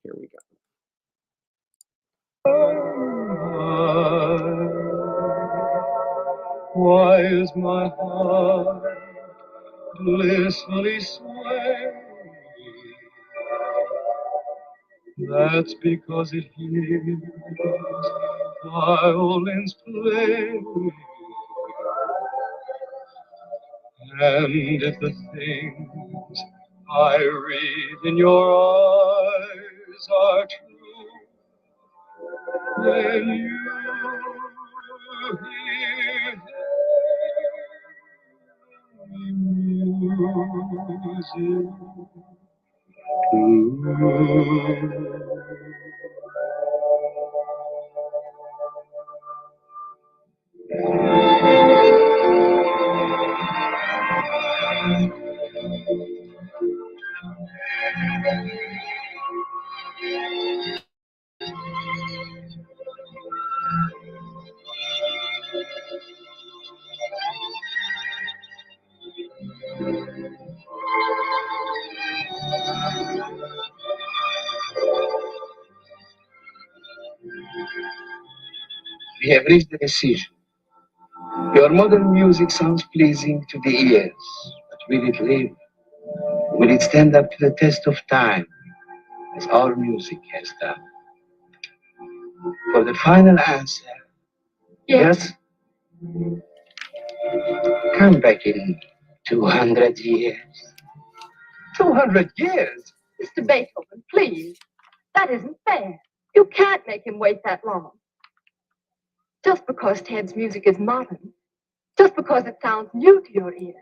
Here we go. Why is my heart blissfully swaying? That's because it hears violins play. And if the things I read in your eyes are true, then you hear music. We have reached a decision. Your modern music sounds pleasing to the ears, but will it live? Will it stand up to the test of time, as our music has done? For the final answer, yes? Come back in 200 years. 200 years? Mr. Beethoven, please. That isn't fair. You can't make him wait that long. Just because Ted's music is modern, just because it sounds new to your ears,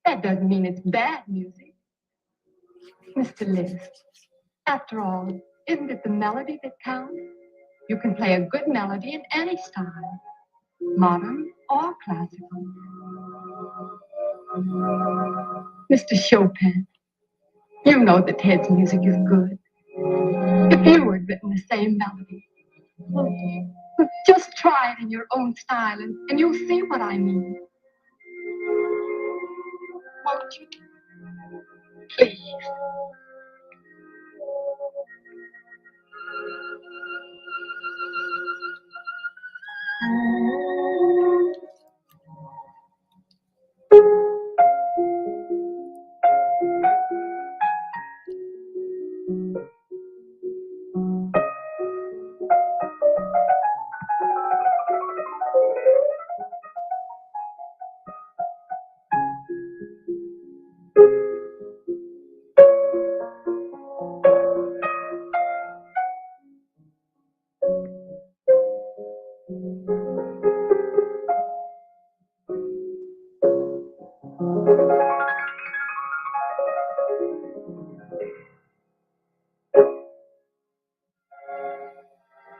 That doesn't mean it's bad music. Mr. Liszt, after all, isn't it the melody that counts? You can play a good melody in any style, modern or classical. Mr. Chopin, you know that Ted's music is good. If you had written the same melody, well, just try it in your own style and you'll see what I mean. Won't you? Please.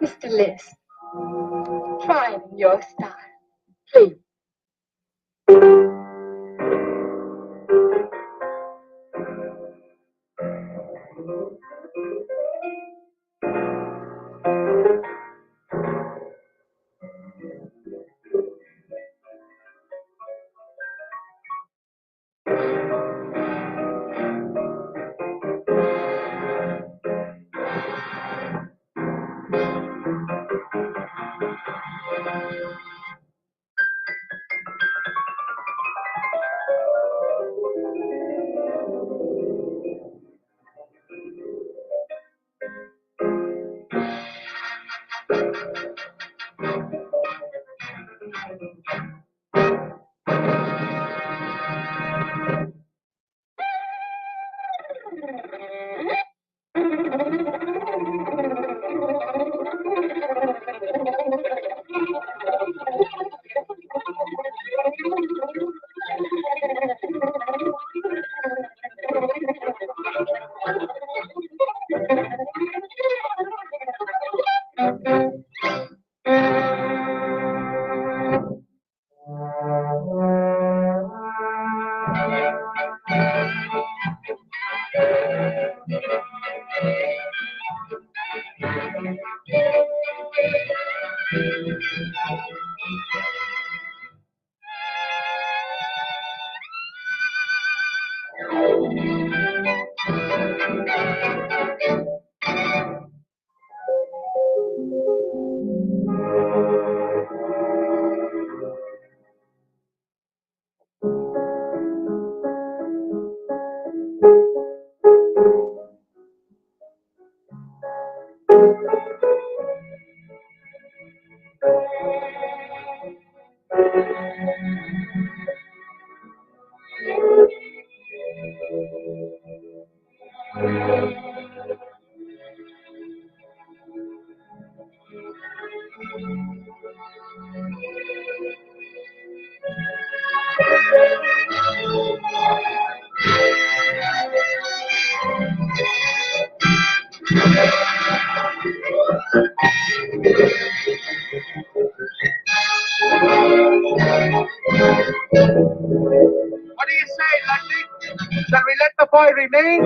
Mr. Liszt, try it in your style, please. What do you say, Lucky? Shall we let the boy remain?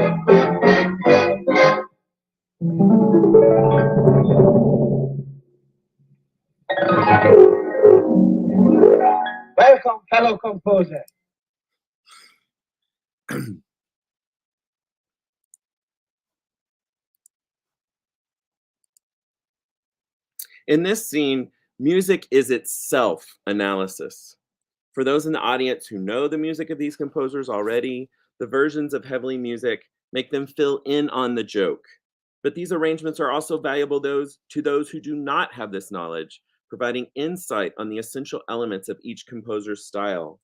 Welcome, fellow composer. In this scene, music is itself analysis. For those in the audience who know the music of these composers already, the versions of Heavenly Music make them fill in on the joke. But these arrangements are also valuable to those who do not have this knowledge, providing insight on the essential elements of each composer's style.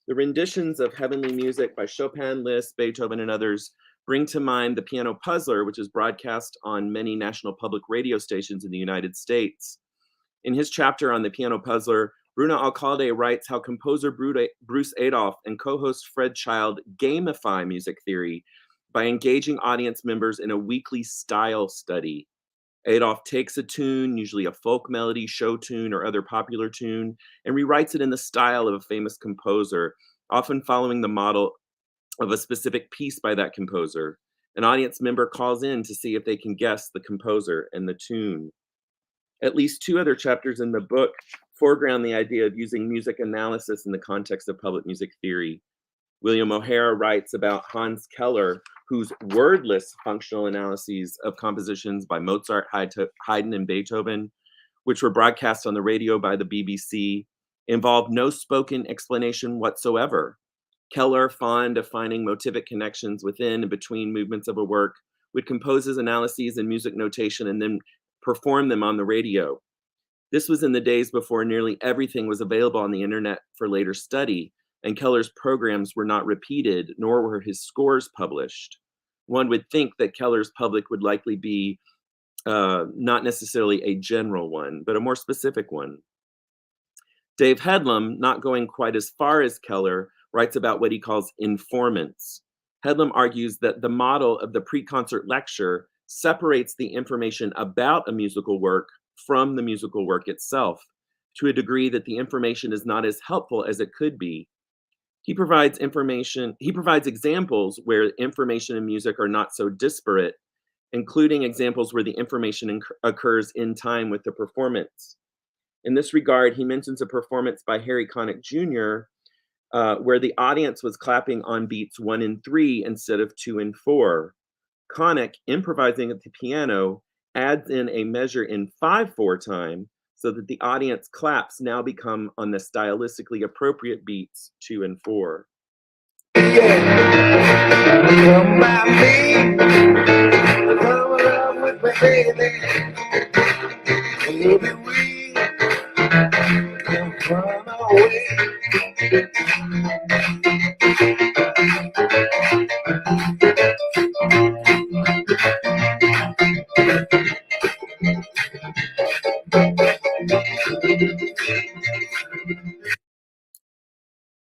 The renditions of Heavenly Music by Chopin, Liszt, Beethoven, and others bring to mind the Piano Puzzler, which is broadcast on many national public radio stations in the United States. In his chapter on the Piano Puzzler, Bruna Alcalde writes how composer Bruce Adolph and co-host Fred Child gamify music theory by engaging audience members in a weekly style study. Adolph takes a tune, usually a folk melody, show tune, or other popular tune, and rewrites it in the style of a famous composer, often following the model of a specific piece by that composer. An audience member calls in to see if they can guess the composer and the tune. At least 2 other chapters in the book foreground the idea of using music analysis in the context of public music theory. William O'Hara writes about Hans Keller, whose wordless functional analyses of compositions by Mozart, Haydn, and Beethoven, which were broadcast on the radio by the BBC, involved no spoken explanation whatsoever. Keller, fond of finding motivic connections within and between movements of a work, would compose his analyses in music notation and then perform them on the radio. This was in the days before nearly everything was available on the internet for later study, and Keller's programs were not repeated, nor were his scores published. One would think that Keller's public would likely be not necessarily a general one, but a more specific one. Dave Headlam, not going quite as far as Keller, writes about what he calls informants. Headlam argues that the model of the pre-concert lecture separates the information about a musical work from the musical work itself, to a degree that the information is not as helpful as it could be. He provides examples where information and music are not so disparate, including examples where the information occurs in time with the performance. In this regard, he mentions a performance by Harry Connick Jr., where the audience was clapping on beats 1 and 3 instead of 2 and 4. Connick, improvising at the piano, adds in a measure in 5/4 time so that the audience claps now become on the stylistically appropriate beats 2 and 4. Come by me, come along with me, baby. Maybe we can run away.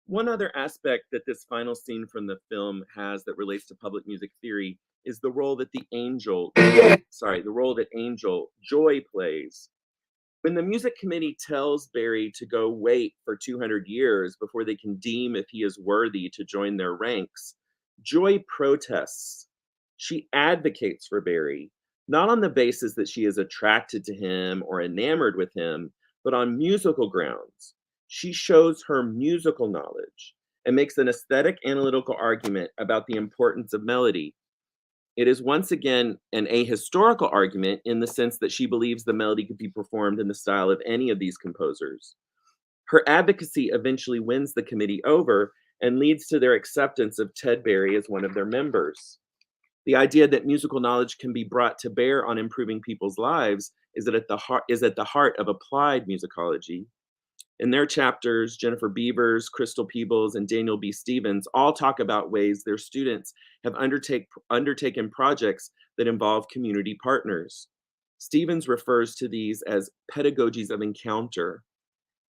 One other aspect that this final scene from the film has that relates to public music theory is the role that Angel Joy plays. When the music committee tells Barry to go wait for 200 years before they can deem if he is worthy to join their ranks, Joy protests. She advocates for Barry, not on the basis that she is attracted to him or enamored with him, but on musical grounds. She shows her musical knowledge and makes an aesthetic analytical argument about the importance of melody. It is once again an ahistorical argument in the sense that she believes the melody could be performed in the style of any of these composers. Her advocacy eventually wins the committee over and leads to their acceptance of Ted Barry as one of their members. The idea that musical knowledge can be brought to bear on improving people's lives is at the heart of applied musicology. In their chapters, Jennifer Beavers, Crystal Peebles, and Daniel B. Stevens all talk about ways their students have undertaken projects that involve community partners. Stevens refers to these as pedagogies of encounter.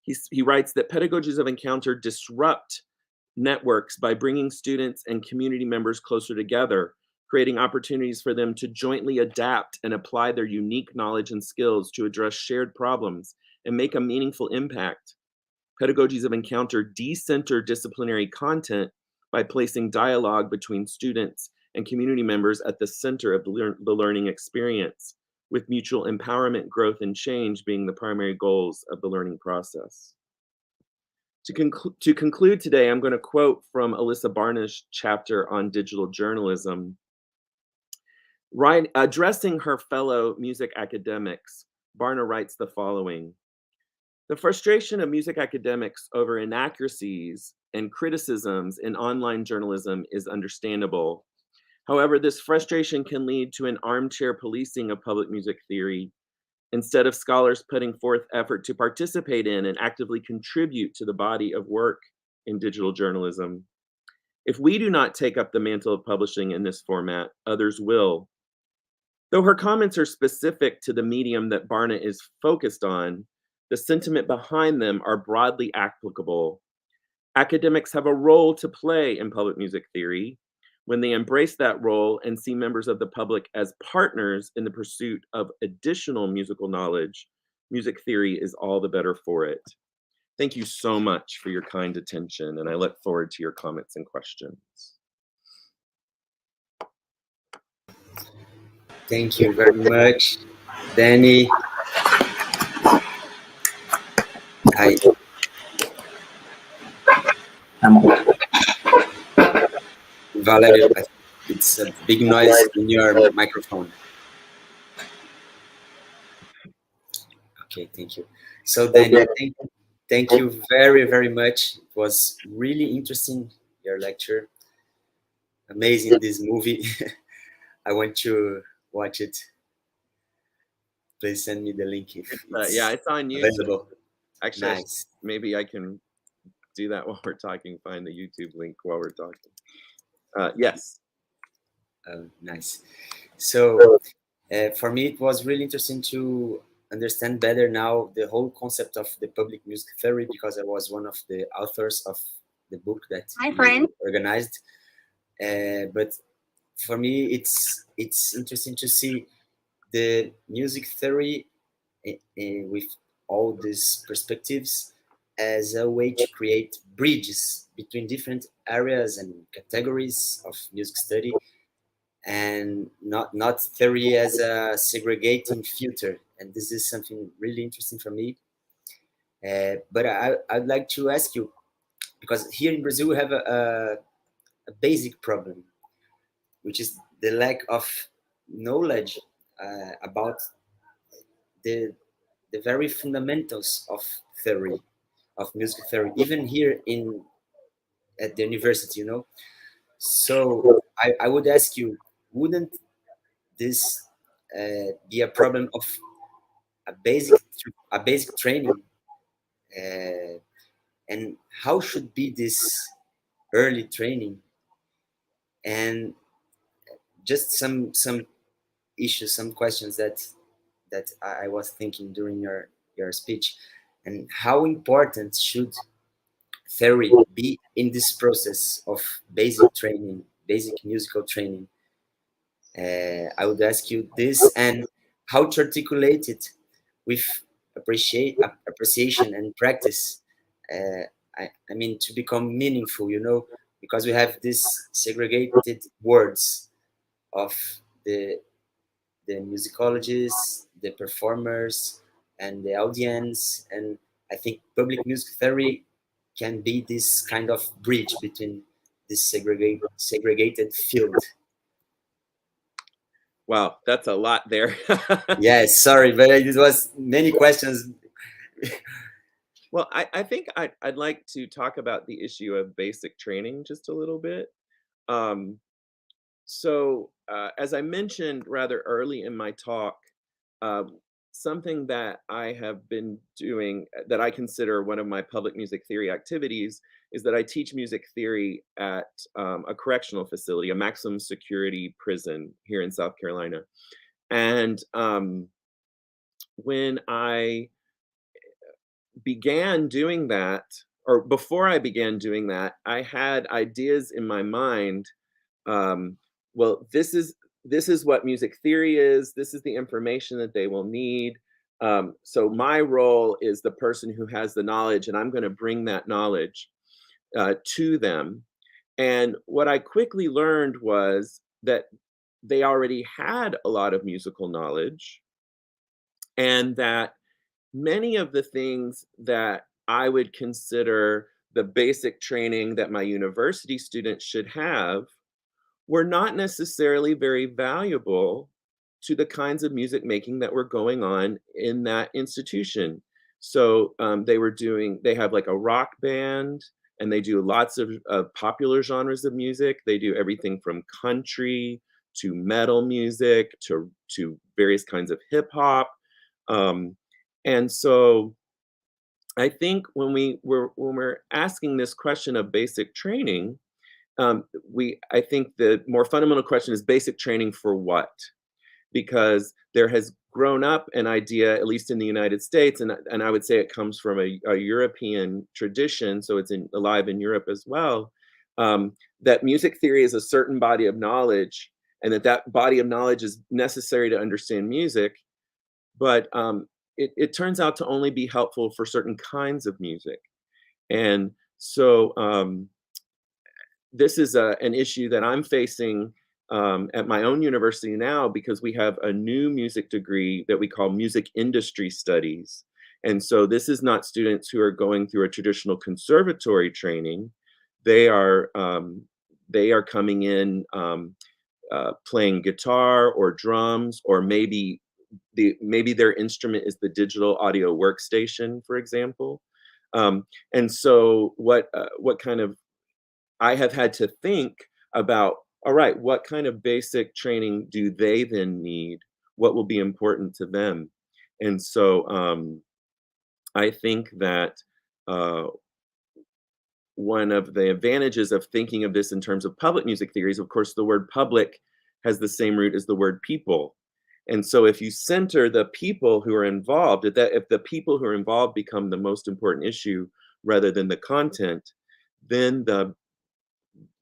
He writes that pedagogies of encounter disrupt networks by bringing students and community members closer together, creating opportunities for them to jointly adapt and apply their unique knowledge and skills to address shared problems and make a meaningful impact. Pedagogies of encounter decenter disciplinary content by placing dialogue between students and community members at the center of the learning experience, with mutual empowerment, growth, and change being the primary goals of the learning process. To conclude today, I'm going to quote from Alyssa Barna's chapter on digital journalism. Addressing her fellow music academics, Barna writes the following: "The frustration of music academics over inaccuracies and criticisms in online journalism is understandable. However, this frustration can lead to an armchair policing of public music theory, instead of scholars putting forth effort to participate in and actively contribute to the body of work in digital journalism. If we do not take up the mantle of publishing in this format, others will." Though her comments are specific to the medium that Barna is focused on, the sentiment behind them are broadly applicable. Academics have a role to play in public music theory. When they embrace that role and see members of the public as partners in the pursuit of additional musical knowledge, music theory is all the better for it. Thank you so much for your kind attention, and I look forward to your comments and questions. Thank you very much, Danny. Valerio, it's a big noise in your microphone. Okay, thank you. So Danny, thank you very, very much. It was really interesting, your lecture. Amazing, this movie. I want to watch it. Please send me the link if it's yeah, it's on YouTube. Available. Actually, Nice. Maybe I can do that while we're talking, find the YouTube link while we're talking. Yes. Nice. So for me, it was really interesting to understand better now the whole concept of the public music theory, because I was one of the authors of the book that you organized. But for me, it's interesting to see the music theory with all these perspectives as a way to create bridges between different areas and categories of music study, and not theory as a segregating filter. And this is something really interesting for me. But I'd like to ask you, because here in Brazil we have a basic problem, which is the lack of knowledge about the very fundamentals of theory, of music theory, even here at the university, you know. So I would ask you, wouldn't this be a problem of a basic training? And how should be this early training? And just some issues, some questions that I was thinking during your speech, and how important should theory be in this process of basic training, basic musical training? I would ask you this, and how to articulate it with appreciation and practice. I mean, to become meaningful, you know, because we have these segregated words of the musicologists, the performers, and the audience. And I think public music theory can be this kind of bridge between this segregated field. Wow, that's a lot there. Yes, sorry, but it was many questions. Well, I think I'd like to talk about the issue of basic training just a little bit. So as I mentioned rather early in my talk, something that I have been doing that I consider one of my public music theory activities is that I teach music theory at a correctional facility, a maximum security prison here in South Carolina. And when I began doing that, or before I began doing that, I had ideas in my mind. Well, this is what music theory is. This is the information that they will need. So my role is the person who has the knowledge, and I'm going to bring that knowledge to them. And what I quickly learned was that they already had a lot of musical knowledge, and that many of the things that I would consider the basic training that my university students should have were not necessarily very valuable to the kinds of music making that were going on in that institution. So they have like a rock band, and they do lots of popular genres of music. They do everything from country to metal music to various kinds of hip hop. And so I think when we're asking this question of basic training, I think the more fundamental question is basic training for what? because there has grown up an idea, at least in the United States, and I would say it comes from a European tradition, so it's alive in Europe as well, that music theory is a certain body of knowledge, and that body of knowledge is necessary to understand music, but it turns out to only be helpful for certain kinds of music. And so this is an issue that I'm facing at my own university now, because we have a new music degree that we call music industry studies. And so this is not students who are going through a traditional conservatory training. They are coming in playing guitar or drums, or maybe their instrument is the digital audio workstation, for example. And so what kind of, I have had to think about, all right, what kind of basic training do they then need? What will be important to them? And so I think that one of the advantages of thinking of this in terms of public music theory is, of course, the word public has the same root as the word people. And so if you center the people who are involved, if the people who are involved become the most important issue rather than the content, then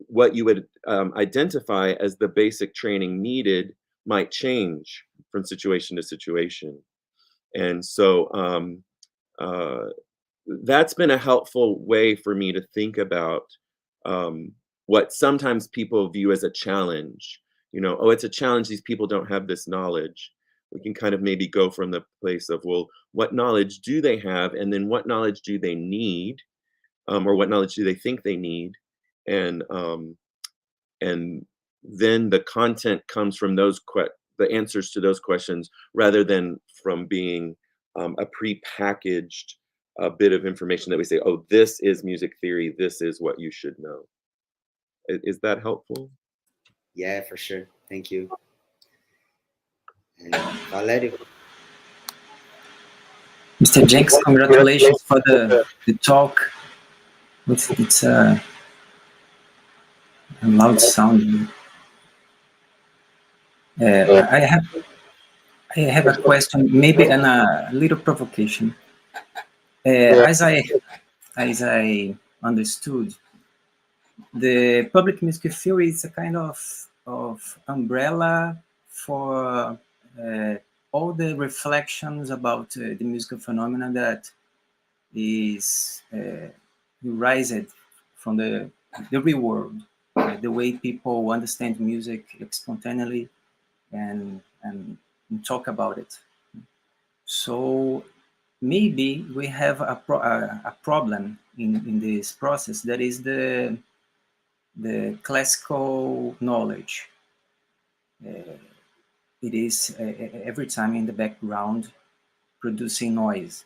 what you would identify as the basic training needed might change from situation to situation. And so that's been a helpful way for me to think about what sometimes people view as a challenge. You know, oh, it's a challenge, these people don't have this knowledge. We can kind of maybe go from the place of, well, what knowledge do they have? And then what knowledge do they need? Or what knowledge do they think they need? And then the content comes from the answers to those questions, rather than from being a prepackaged bit of information that we say, oh, this is music theory, this is what you should know. Is that helpful? Yeah, for sure. Thank you. And Valerio. Mr. Jenkins, congratulations for the talk. It's a loud sound. I have a question, maybe a little provocation. As I understood, the public music theory is a kind of umbrella for all the reflections about the musical phenomena that is arising from the real world, the way people understand music spontaneously and talk about it. So maybe we have a problem in this process, that is the classical knowledge. It is every time in the background producing noise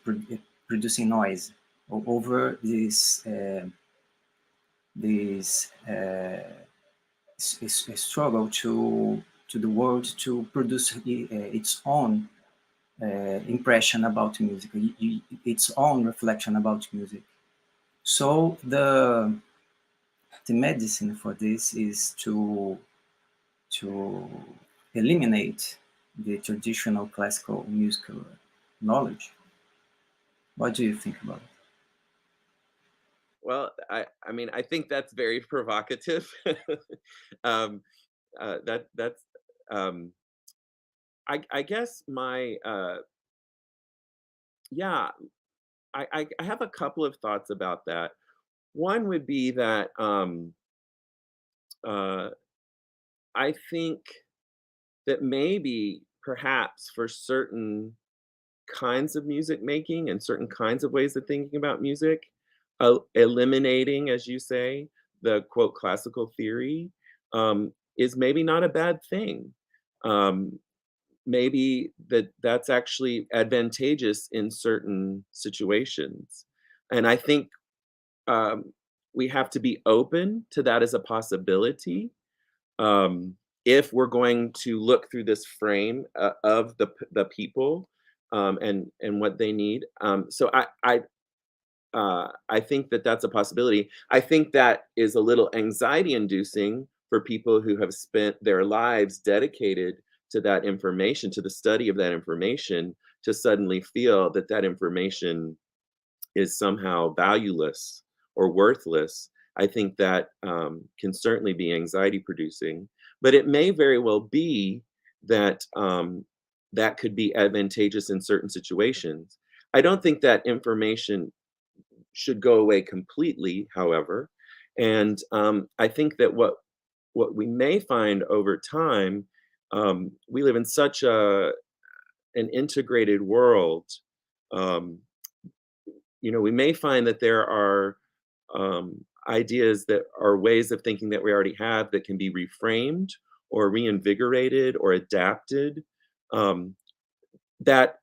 over this struggle to the world to produce its own impression about music, its own reflection about music. So the medicine for this is to eliminate the traditional classical musical knowledge. What do you think about it? Well, I mean, I think that's very provocative. I guess my yeah, I have a couple of thoughts about that. One would be that I think that maybe perhaps for certain kinds of music making and certain kinds of ways of thinking about music, eliminating, as you say, the quote classical theory is maybe not a bad thing. Maybe that's actually advantageous in certain situations. And I think we have to be open to that as a possibility. If we're going to look through this frame of the people and what they need. So I think that that's a possibility. I think that is a little anxiety inducing for people who have spent their lives dedicated to that information, to the study of that information, to suddenly feel that that information is somehow valueless or worthless, I think that can certainly be anxiety producing. But it may very well be that that could be advantageous in certain situations. I don't think that information should go away completely, however. And I think that what we may find over time, we live in such an integrated world. You know, we may find that there are ideas that are ways of thinking that we already have that can be reframed or reinvigorated or adapted, that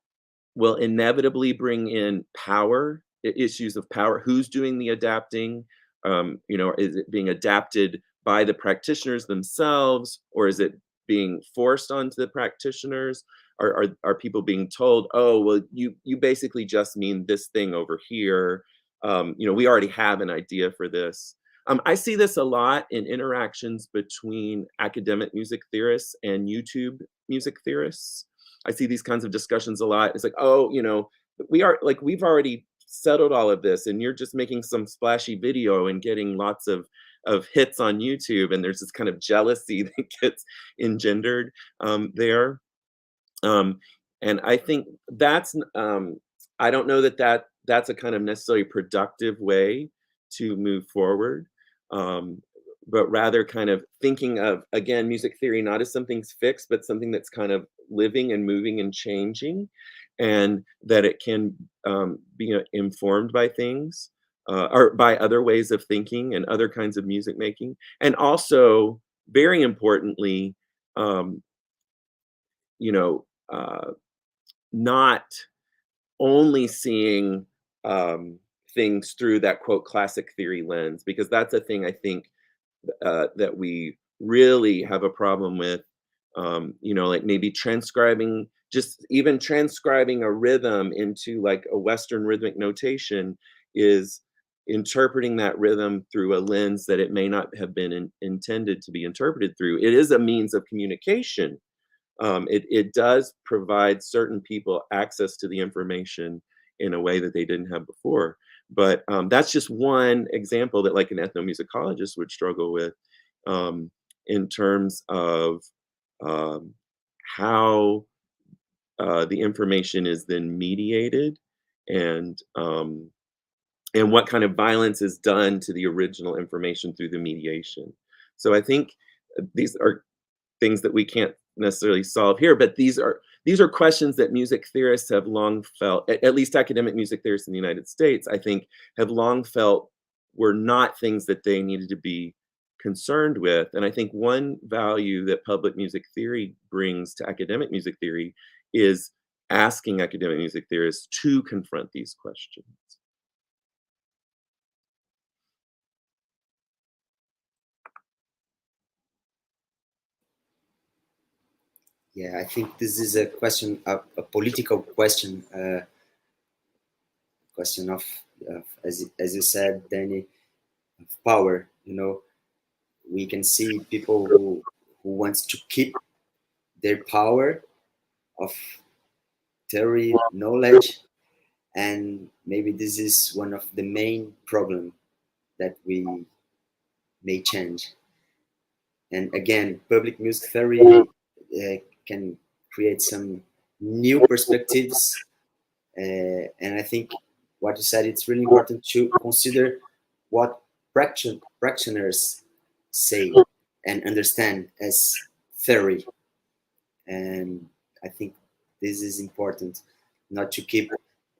will inevitably bring in power, issues of power. Who's doing the adapting? You know, is it being adapted by the practitioners themselves, or is it being forced onto the practitioners? Are people being told, oh, well, you basically just mean this thing over here. You know, we already have an idea for this. I see this a lot in interactions between academic music theorists and YouTube music theorists. I see these kinds of discussions a lot. It's like, oh, you know, we've already settled all of this, and you're just making some splashy video and getting lots of hits on YouTube, and there's this kind of jealousy that gets engendered there. And I think that's, I don't know that that's a kind of necessarily productive way to move forward, but rather kind of thinking of, again, music theory not as something's fixed, but something that's kind of living and moving and changing, and that it can be informed by things or by other ways of thinking and other kinds of music making. And also, very importantly, you know, not only seeing things through that quote classic theory lens, because that's a thing I think that we really have a problem with. You know, like maybe just even transcribing a rhythm into like a Western rhythmic notation is interpreting that rhythm through a lens that it may not have been intended to be interpreted through. It is a means of communication. It does provide certain people access to the information in a way that they didn't have before. But that's just one example that like an ethnomusicologist would struggle with in terms of how the information is then mediated, and what kind of violence is done to the original information through the mediation. So I think these are things that we can't necessarily solve here, but these are questions that music theorists have long felt, at least academic music theorists in the United States, I think, have long felt were not things that they needed to be concerned with. And I think one value that public music theory brings to academic music theory is asking academic music theorists to confront these questions. Yeah, I think this is a question, a political question, question of as you said, Danny, of power. You know, we can see people who wants to keep their power of theory knowledge, and maybe this is one of the main problem that we may change. And again, public music theory can create some new perspectives, and I think what you said, it's really important to consider what practitioners say and understand as theory. And I think this is important, not to keep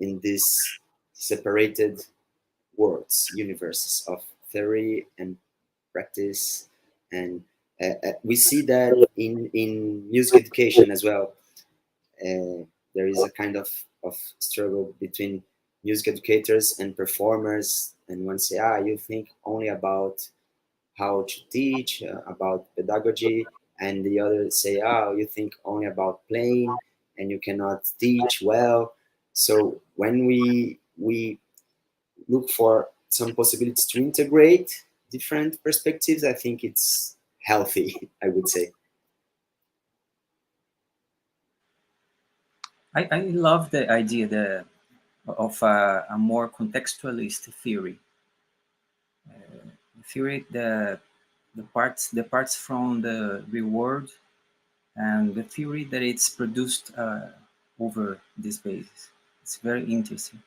in these separated worlds, universes of theory and practice. And we see that in music education as well. There is a kind of struggle between music educators and performers, and one say, you think only about how to teach, about pedagogy, and the other say, you think only about playing and you cannot teach well. So when we look for some possibilities to integrate different perspectives, I think it's healthy, I would say. I love the idea of a more contextualist theory. Theory the parts from the real world, and the theory that it's produced over this basis. It's very interesting.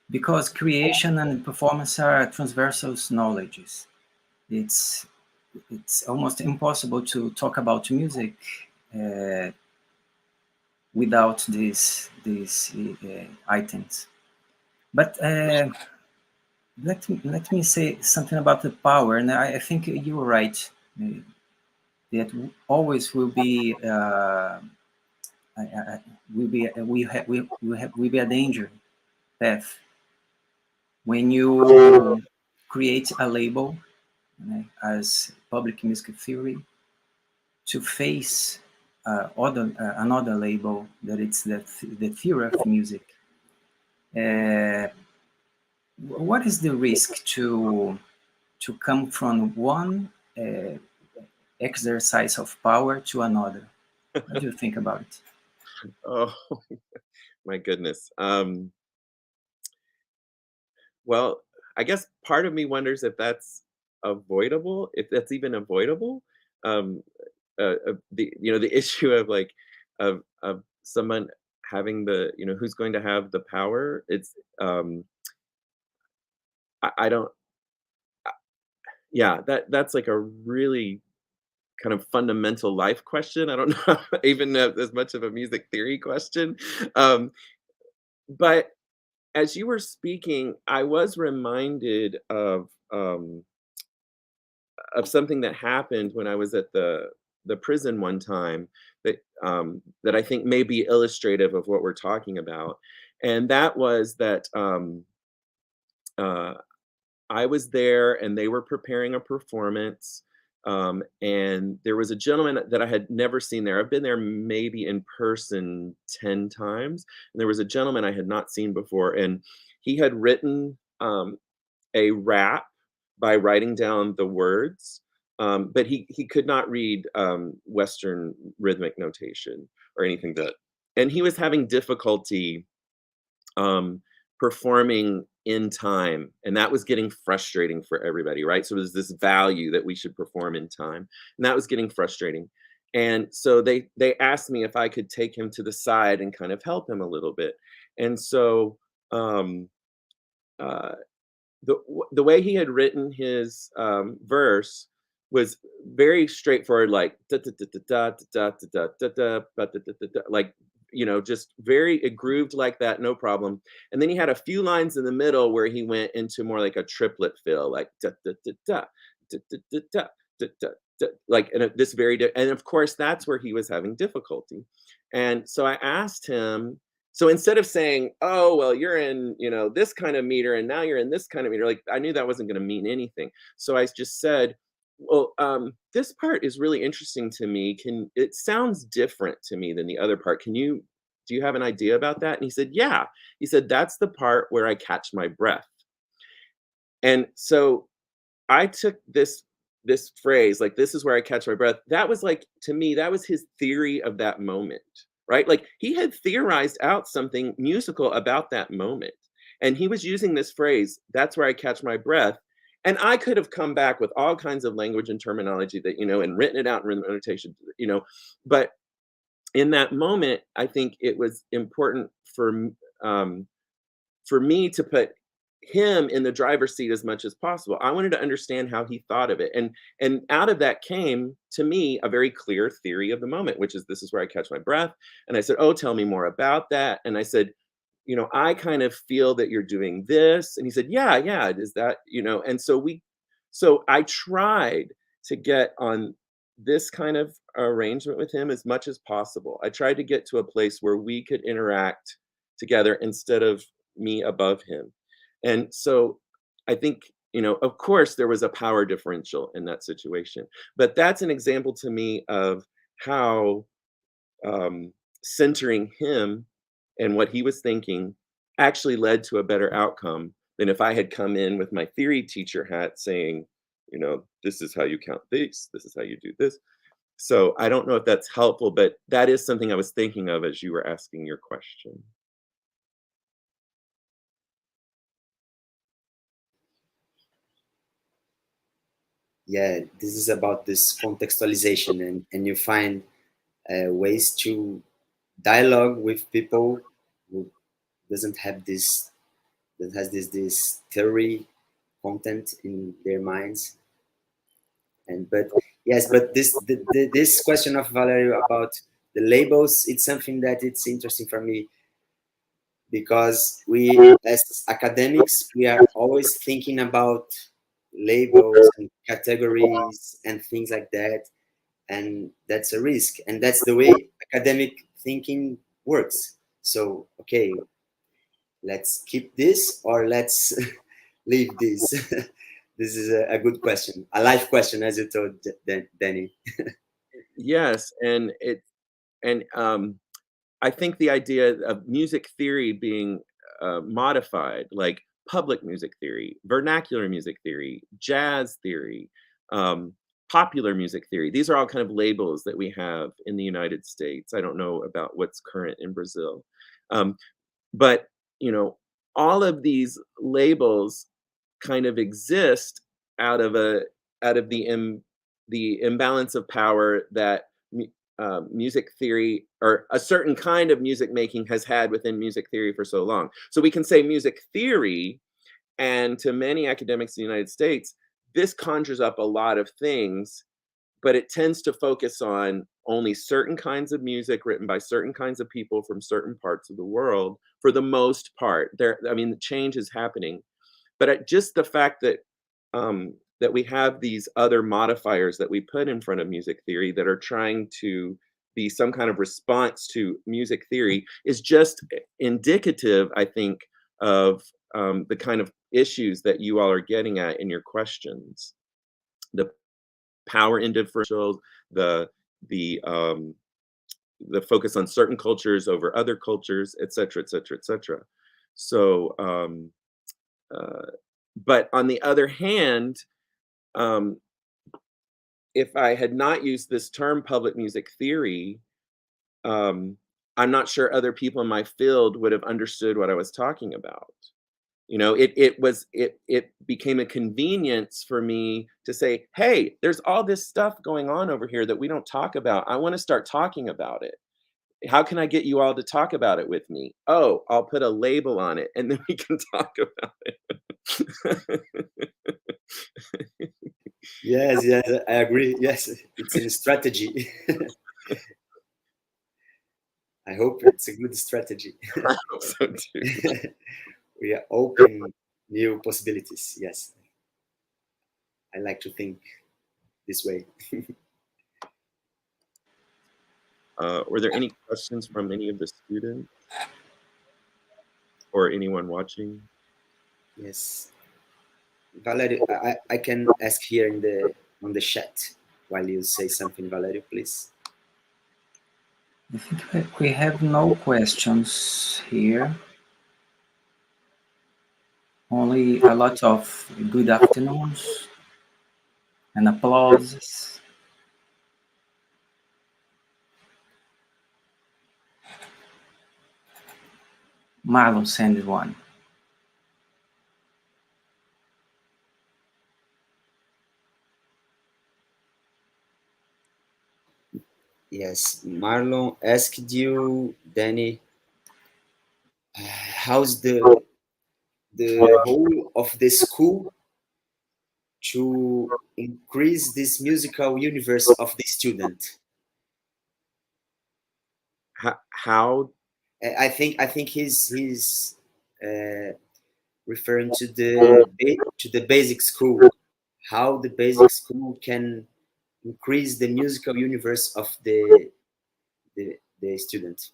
Because creation and performance are transversal knowledges. It's almost impossible to talk about music without these items. But let me say something about the power, and I think you're right. That always will be a danger path when you create a label as public music theory to face another label that it's the theory of music. What is the risk to come from one exercise of power to another? What do you think about it? Oh, my goodness. Well, I guess part of me wonders if that's avoidable, if that's even avoidable. The issue of like of someone having the, who's going to have the power. It's I don't. Yeah, that's like a really kind of fundamental life question. I don't know even as much of a music theory question. But as you were speaking, I was reminded of something that happened when I was at the prison one time that I think may be illustrative of what we're talking about, and that was that I was there and they were preparing a performance. And there was a gentleman that I had never seen there. I've been there maybe in person 10 times. And there was a gentleman I had not seen before. And he had written a rap by writing down the words. But he could not read Western rhythmic notation or anything and he was having difficulty performing in time, and that was getting frustrating for everybody, right? So it was this value that we should perform in time, and that was getting frustrating. And so they asked me if I could take him to the side and kind of help him a little bit. And so the way he had written his verse was very straightforward, like like, just very, it grooved like that, no problem. And then he had a few lines in the middle where he went into more like a triplet fill, like like, and this and of course that's where he was having difficulty. And so I asked him, so instead of saying, oh, well, you're in, this kind of meter and now you're in this kind of meter, like I knew that wasn't going to mean anything. So I just said, well, this part is really interesting to me. It sounds different to me than the other part. Do you have an idea about that? And he said, yeah. He said, that's the part where I catch my breath. And so I took this phrase, like, this is where I catch my breath. That was like, to me, that was his theory of that moment, right? Like he had theorized out something musical about that moment. And he was using this phrase, that's where I catch my breath. And I could have come back with all kinds of language and terminology that, and written it out in rhythm notation, but in that moment, I think it was important for me to put him in the driver's seat as much as possible. I wanted to understand how he thought of it. And out of that came, to me, a very clear theory of the moment, which is, this is where I catch my breath. And I said, oh, tell me more about that. And I said, I kind of feel that you're doing this. And he said, yeah, is that, and so I tried to get on this kind of arrangement with him as much as possible. I tried to get to a place where we could interact together instead of me above him. And so I think, of course there was a power differential in that situation, but that's an example to me of how centering him and what he was thinking actually led to a better outcome than if I had come in with my theory teacher hat saying, this is how you count this is how you do this. So I don't know if that's helpful, but that is something I was thinking of as you were asking your question. Yeah, this is about this contextualization, and you find ways to dialogue with people who doesn't have this, that has this theory content in their minds. And but yes, but this question of Valerio about the labels, it's something that it's interesting for me, because we as academics, we are always thinking about labels and categories and things like that, and that's a risk, and that's the way academic thinking works. So okay, let's keep this or let's leave this. This is a good question, a life question, as you told Danny. Yes, and I think the idea of music theory being modified, like public music theory, vernacular music theory, jazz theory, popular music theory, these are all kind of labels that we have in the United States. I don't know about what's current in Brazil. But, you know, all of these labels kind of exist out of the imbalance of power that music theory, or a certain kind of music making, has had within music theory for so long. So we can say music theory, and to many academics in the United States, this conjures up a lot of things, but it tends to focus on only certain kinds of music written by certain kinds of people from certain parts of the world, for the most part. I mean, the change is happening, but just the fact that that we have these other modifiers that we put in front of music theory that are trying to be some kind of response to music theory is just indicative, I think, of the kind of issues that you all are getting at in your questions. The power differentials, the focus on certain cultures over other cultures, et cetera, et cetera, et cetera. So, but on the other hand, if I had not used this term public music theory, I'm not sure other people in my field would have understood what I was talking about. You know, it became a convenience for me to say, hey, there's all this stuff going on over here that we don't talk about. I want to start talking about it. How can I get you all to talk about it with me? Oh, I'll put a label on it and then we can talk about it. Yes, I agree. Yes, it's a strategy. I hope it's a good strategy. I hope so too. We are open new possibilities. Yes, I like to think this way. Were there any questions from any of the students or anyone watching? Yes, Valerio, I can ask here on the chat while you say something, Valerio, please. I think we have no questions here. Only a lot of good afternoons and applauses. Marlon sent one. Yes, Marlon asked you, Danny, how's the whole of the school to increase this musical universe of the student? How? I think he's referring to the basic school. How the basic school can increase the musical universe of the student.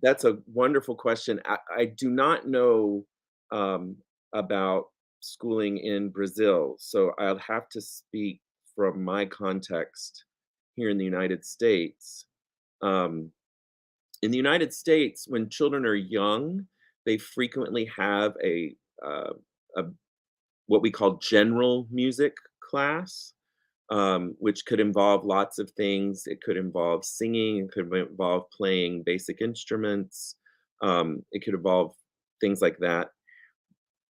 That's a wonderful question. I do not know about schooling in Brazil, so I'll have to speak from my context here in the United States. In the United States, when children are young, they frequently have a what we call general music class. which could involve lots of things. It could involve singing, it could involve playing basic instruments, it could involve things like that.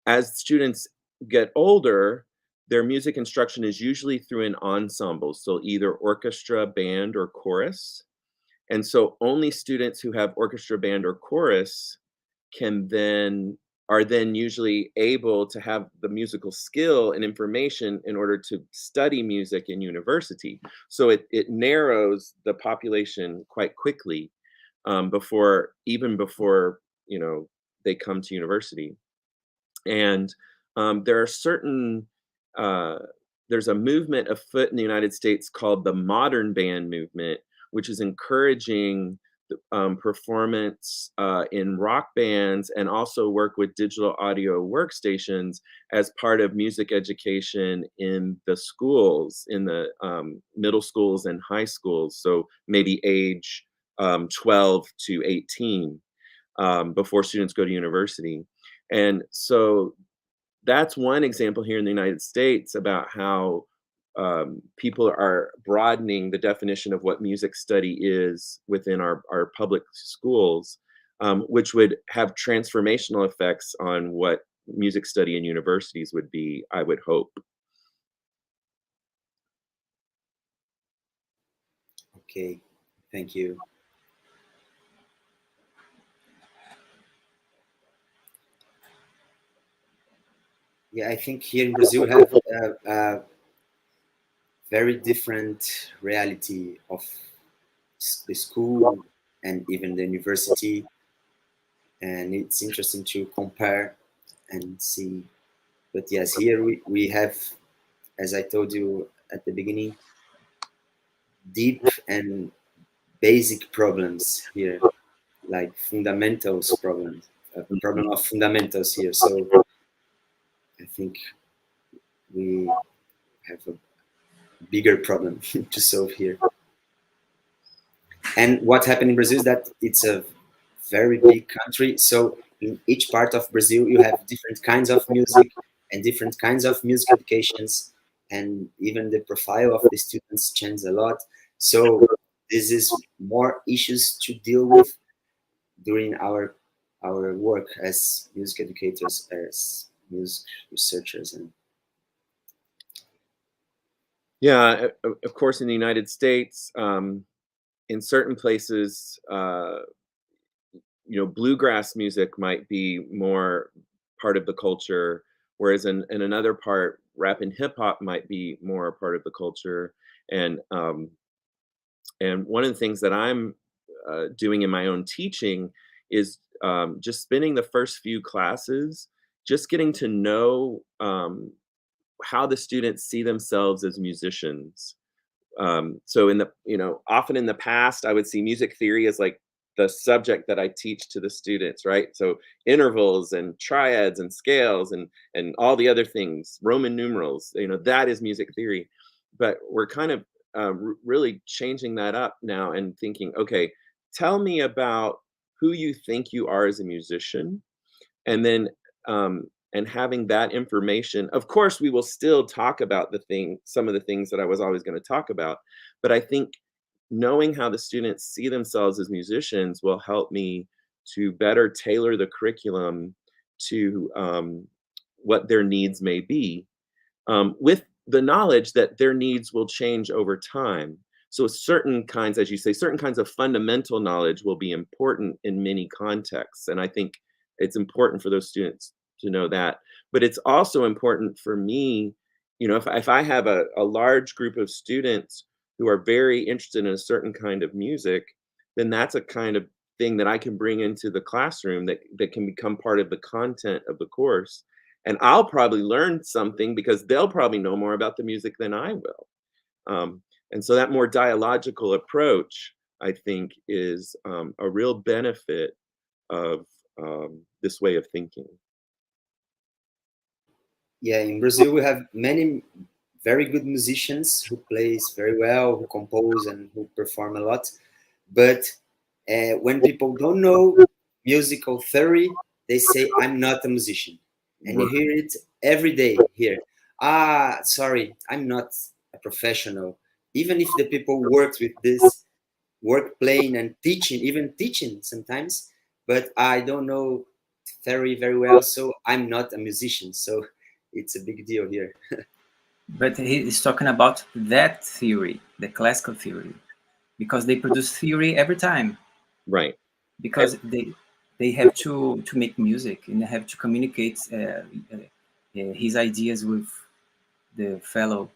As students get older, their music instruction is usually through an ensemble, so either orchestra, band, or chorus. And so only students who have orchestra, band, or chorus are then usually able to have the musical skill and information in order to study music in university. So it narrows the population quite quickly before they come to university. And there are certain there's a movement afoot in the United States called the modern band movement, which is encouraging performance in rock bands and also work with digital audio workstations as part of music education in the schools, in the middle schools and high schools. So maybe age 12 to 18 before students go to university. And so that's one example here in the United States about how people are broadening the definition of what music study is within our public schools, which would have transformational effects on what music study in universities would be, I would hope. Okay, thank you. Yeah, I think here in Brazil we have a very different reality of the school and even the university. And it's interesting to compare and see. But yes, here we have, as I told you at the beginning, deep and basic problems here, like fundamentals problems, a problem of fundamentals here. So I think we have a bigger problem to solve here. And what happened in Brazil is that it's a very big country. So in each part of Brazil, you have different kinds of music and different kinds of music educations. And even the profile of the students changes a lot. So this is more issues to deal with during our work as music educators, as music researchers. And yeah, of course, in the United States, in certain places, bluegrass music might be more part of the culture, whereas in another part, rap and hip hop might be more a part of the culture. And one of the things that I'm doing in my own teaching is just spending the first few classes, just getting to know how the students see themselves as musicians. So often in the past, I would see music theory as like the subject that I teach to the students, right? So intervals and triads and scales and all the other things, Roman numerals, that is music theory. But we're kind of really changing that up now and thinking, okay, tell me about who you think you are as a musician, and then and having that information. Of course, we will still talk about some of the things that I was always going to talk about, but I think knowing how the students see themselves as musicians will help me to better tailor the curriculum to what their needs may be, with the knowledge that their needs will change over time. So certain kinds, as you say, certain kinds of fundamental knowledge will be important in many contexts. And I think it's important for those students to know that. But it's also important for me, if I have a large group of students who are very interested in a certain kind of music, then that's a kind of thing that I can bring into the classroom that can become part of the content of the course. And I'll probably learn something because they'll probably know more about the music than I will. And so that more dialogical approach, I think, is a real benefit of this way of thinking. Yeah, in Brazil, we have many very good musicians who plays very well, who compose and who perform a lot. But when people don't know musical theory, they say, I'm not a musician. And you hear it every day here. Sorry, I'm not a professional, even if the people work with this, work playing and teaching, even teaching sometimes, but I don't know theory very well, so I'm not a musician, so it's a big deal here. But he's talking about that theory, the classical theory, because they produce theory every time. Right. Because they have to make music and they have to communicate his ideas with the fellow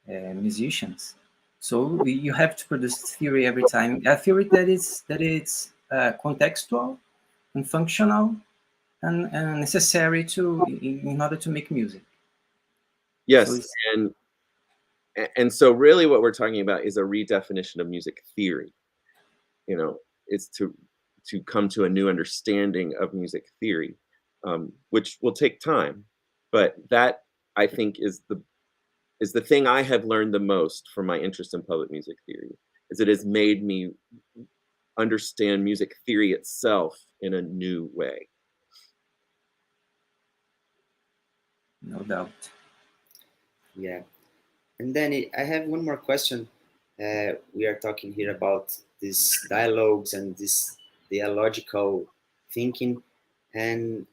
musicians. So you have to produce theory every time. A theory that is contextual and functional and necessary in order to make music. Yes, So and so really what we're talking about is a redefinition of music theory. You know, it's to come to a new understanding of music theory, which will take time. But that, I think, is the thing I have learned the most from my interest in public music theory, is it has made me understand music theory itself in a new way. no doubt. Yeah. And then I have one more question. We are talking here about these dialogues and this dialogical thinking, and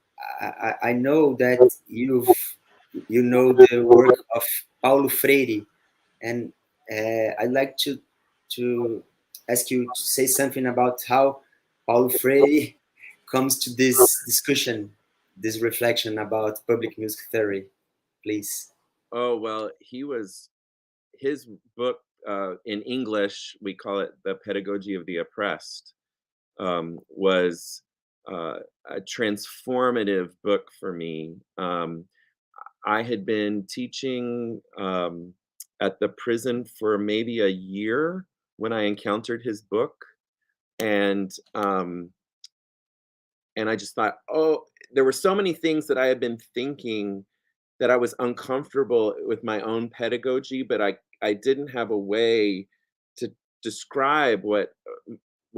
I know that you know the work of Paulo Freire, and I'd like to ask you to say something about how Paulo Freire comes to this discussion, this reflection about public music theory, please. Oh, well, his book in English, we call it The Pedagogy of the Oppressed, was a transformative book for me. I had been teaching at the prison for maybe a year when I encountered his book, and I just thought, oh, there were so many things that I had been thinking that I was uncomfortable with my own pedagogy, but I didn't have a way to describe what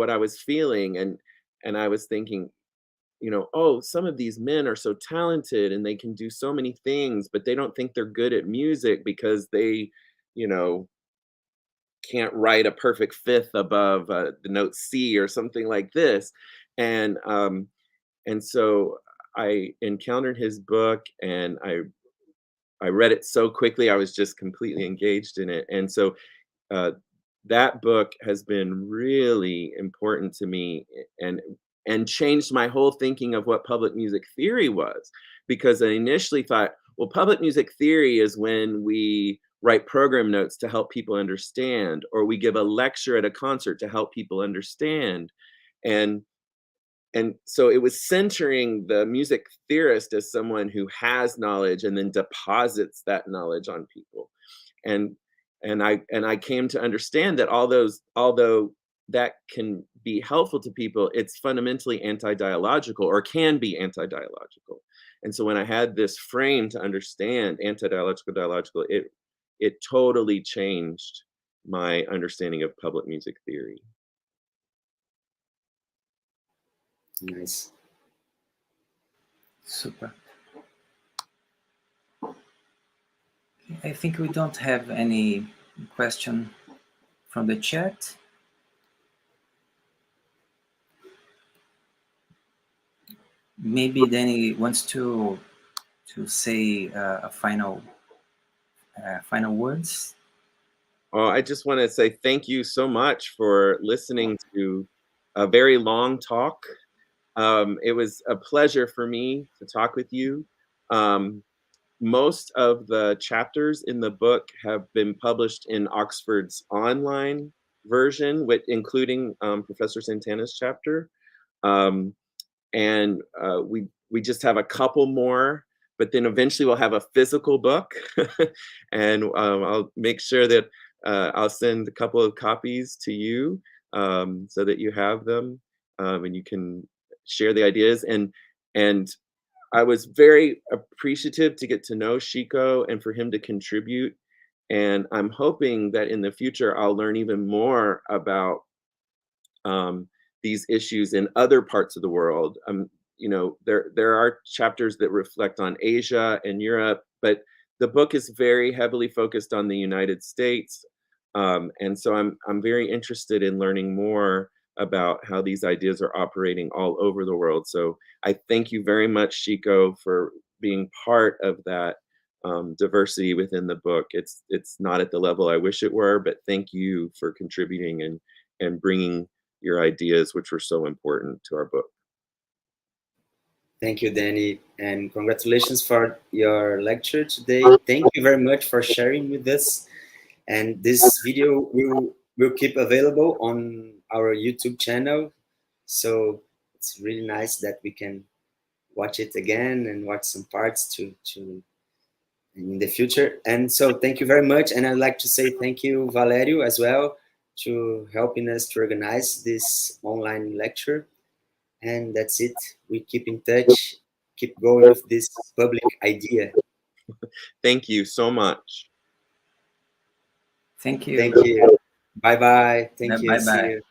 I was feeling, and I was thinking, you know, oh, some of these men are so talented and they can do so many things, but they don't think they're good at music because they, you know, can't write a perfect fifth above the note C or something like this, and so I encountered his book, and I read it so quickly. I was just completely engaged in it. And so that book has been really important to me, and changed my whole thinking of what public music theory was. Because I initially thought, well, public music theory is when we write program notes to help people understand, or we give a lecture at a concert to help people understand. And so it was centering the music theorist as someone who has knowledge and then deposits that knowledge on people. And I came to understand that although that can be helpful to people, it's fundamentally anti-dialogical, or can be anti-dialogical. And so when I had this frame to understand anti-dialogical, dialogical, it totally changed my understanding of public music theory. Nice. Super. I think we don't have any question from the chat. Maybe Danny wants to say a final words. Oh, I just want to say thank you so much for listening to a very long talk. It was a pleasure for me to talk with you. Most of the chapters in the book have been published in Oxford's online version, including Professor Santana's chapter. And we just have a couple more, but then eventually we'll have a physical book. And I'll make sure that I'll send a couple of copies to you so that you have them and you can share the ideas. And I was very appreciative to get to know Chico and for him to contribute. And I'm hoping that in the future, I'll learn even more about these issues in other parts of the world. You know, there are chapters that reflect on Asia and Europe, but the book is very heavily focused on the United States. And so I'm very interested in learning more about how these ideas are operating all over the world. So I thank you very much, Chico, for being part of that diversity within the book. It's not at the level I wish it were, but thank you for contributing and bringing your ideas, which were so important to our book. Thank you, Danny, and congratulations for your lecture today. Thank you very much for sharing with us. And this video will keep available on our YouTube channel. So it's really nice that we can watch it again and watch some parts to in the future. And so thank you very much. And I'd like to say thank you, Valerio, as well, to helping us to organize this online lecture. And that's it. We keep in touch, keep going with this public idea. Thank you so much. Thank you. Thank you. Bye-bye. Thank you. Bye-bye. See you.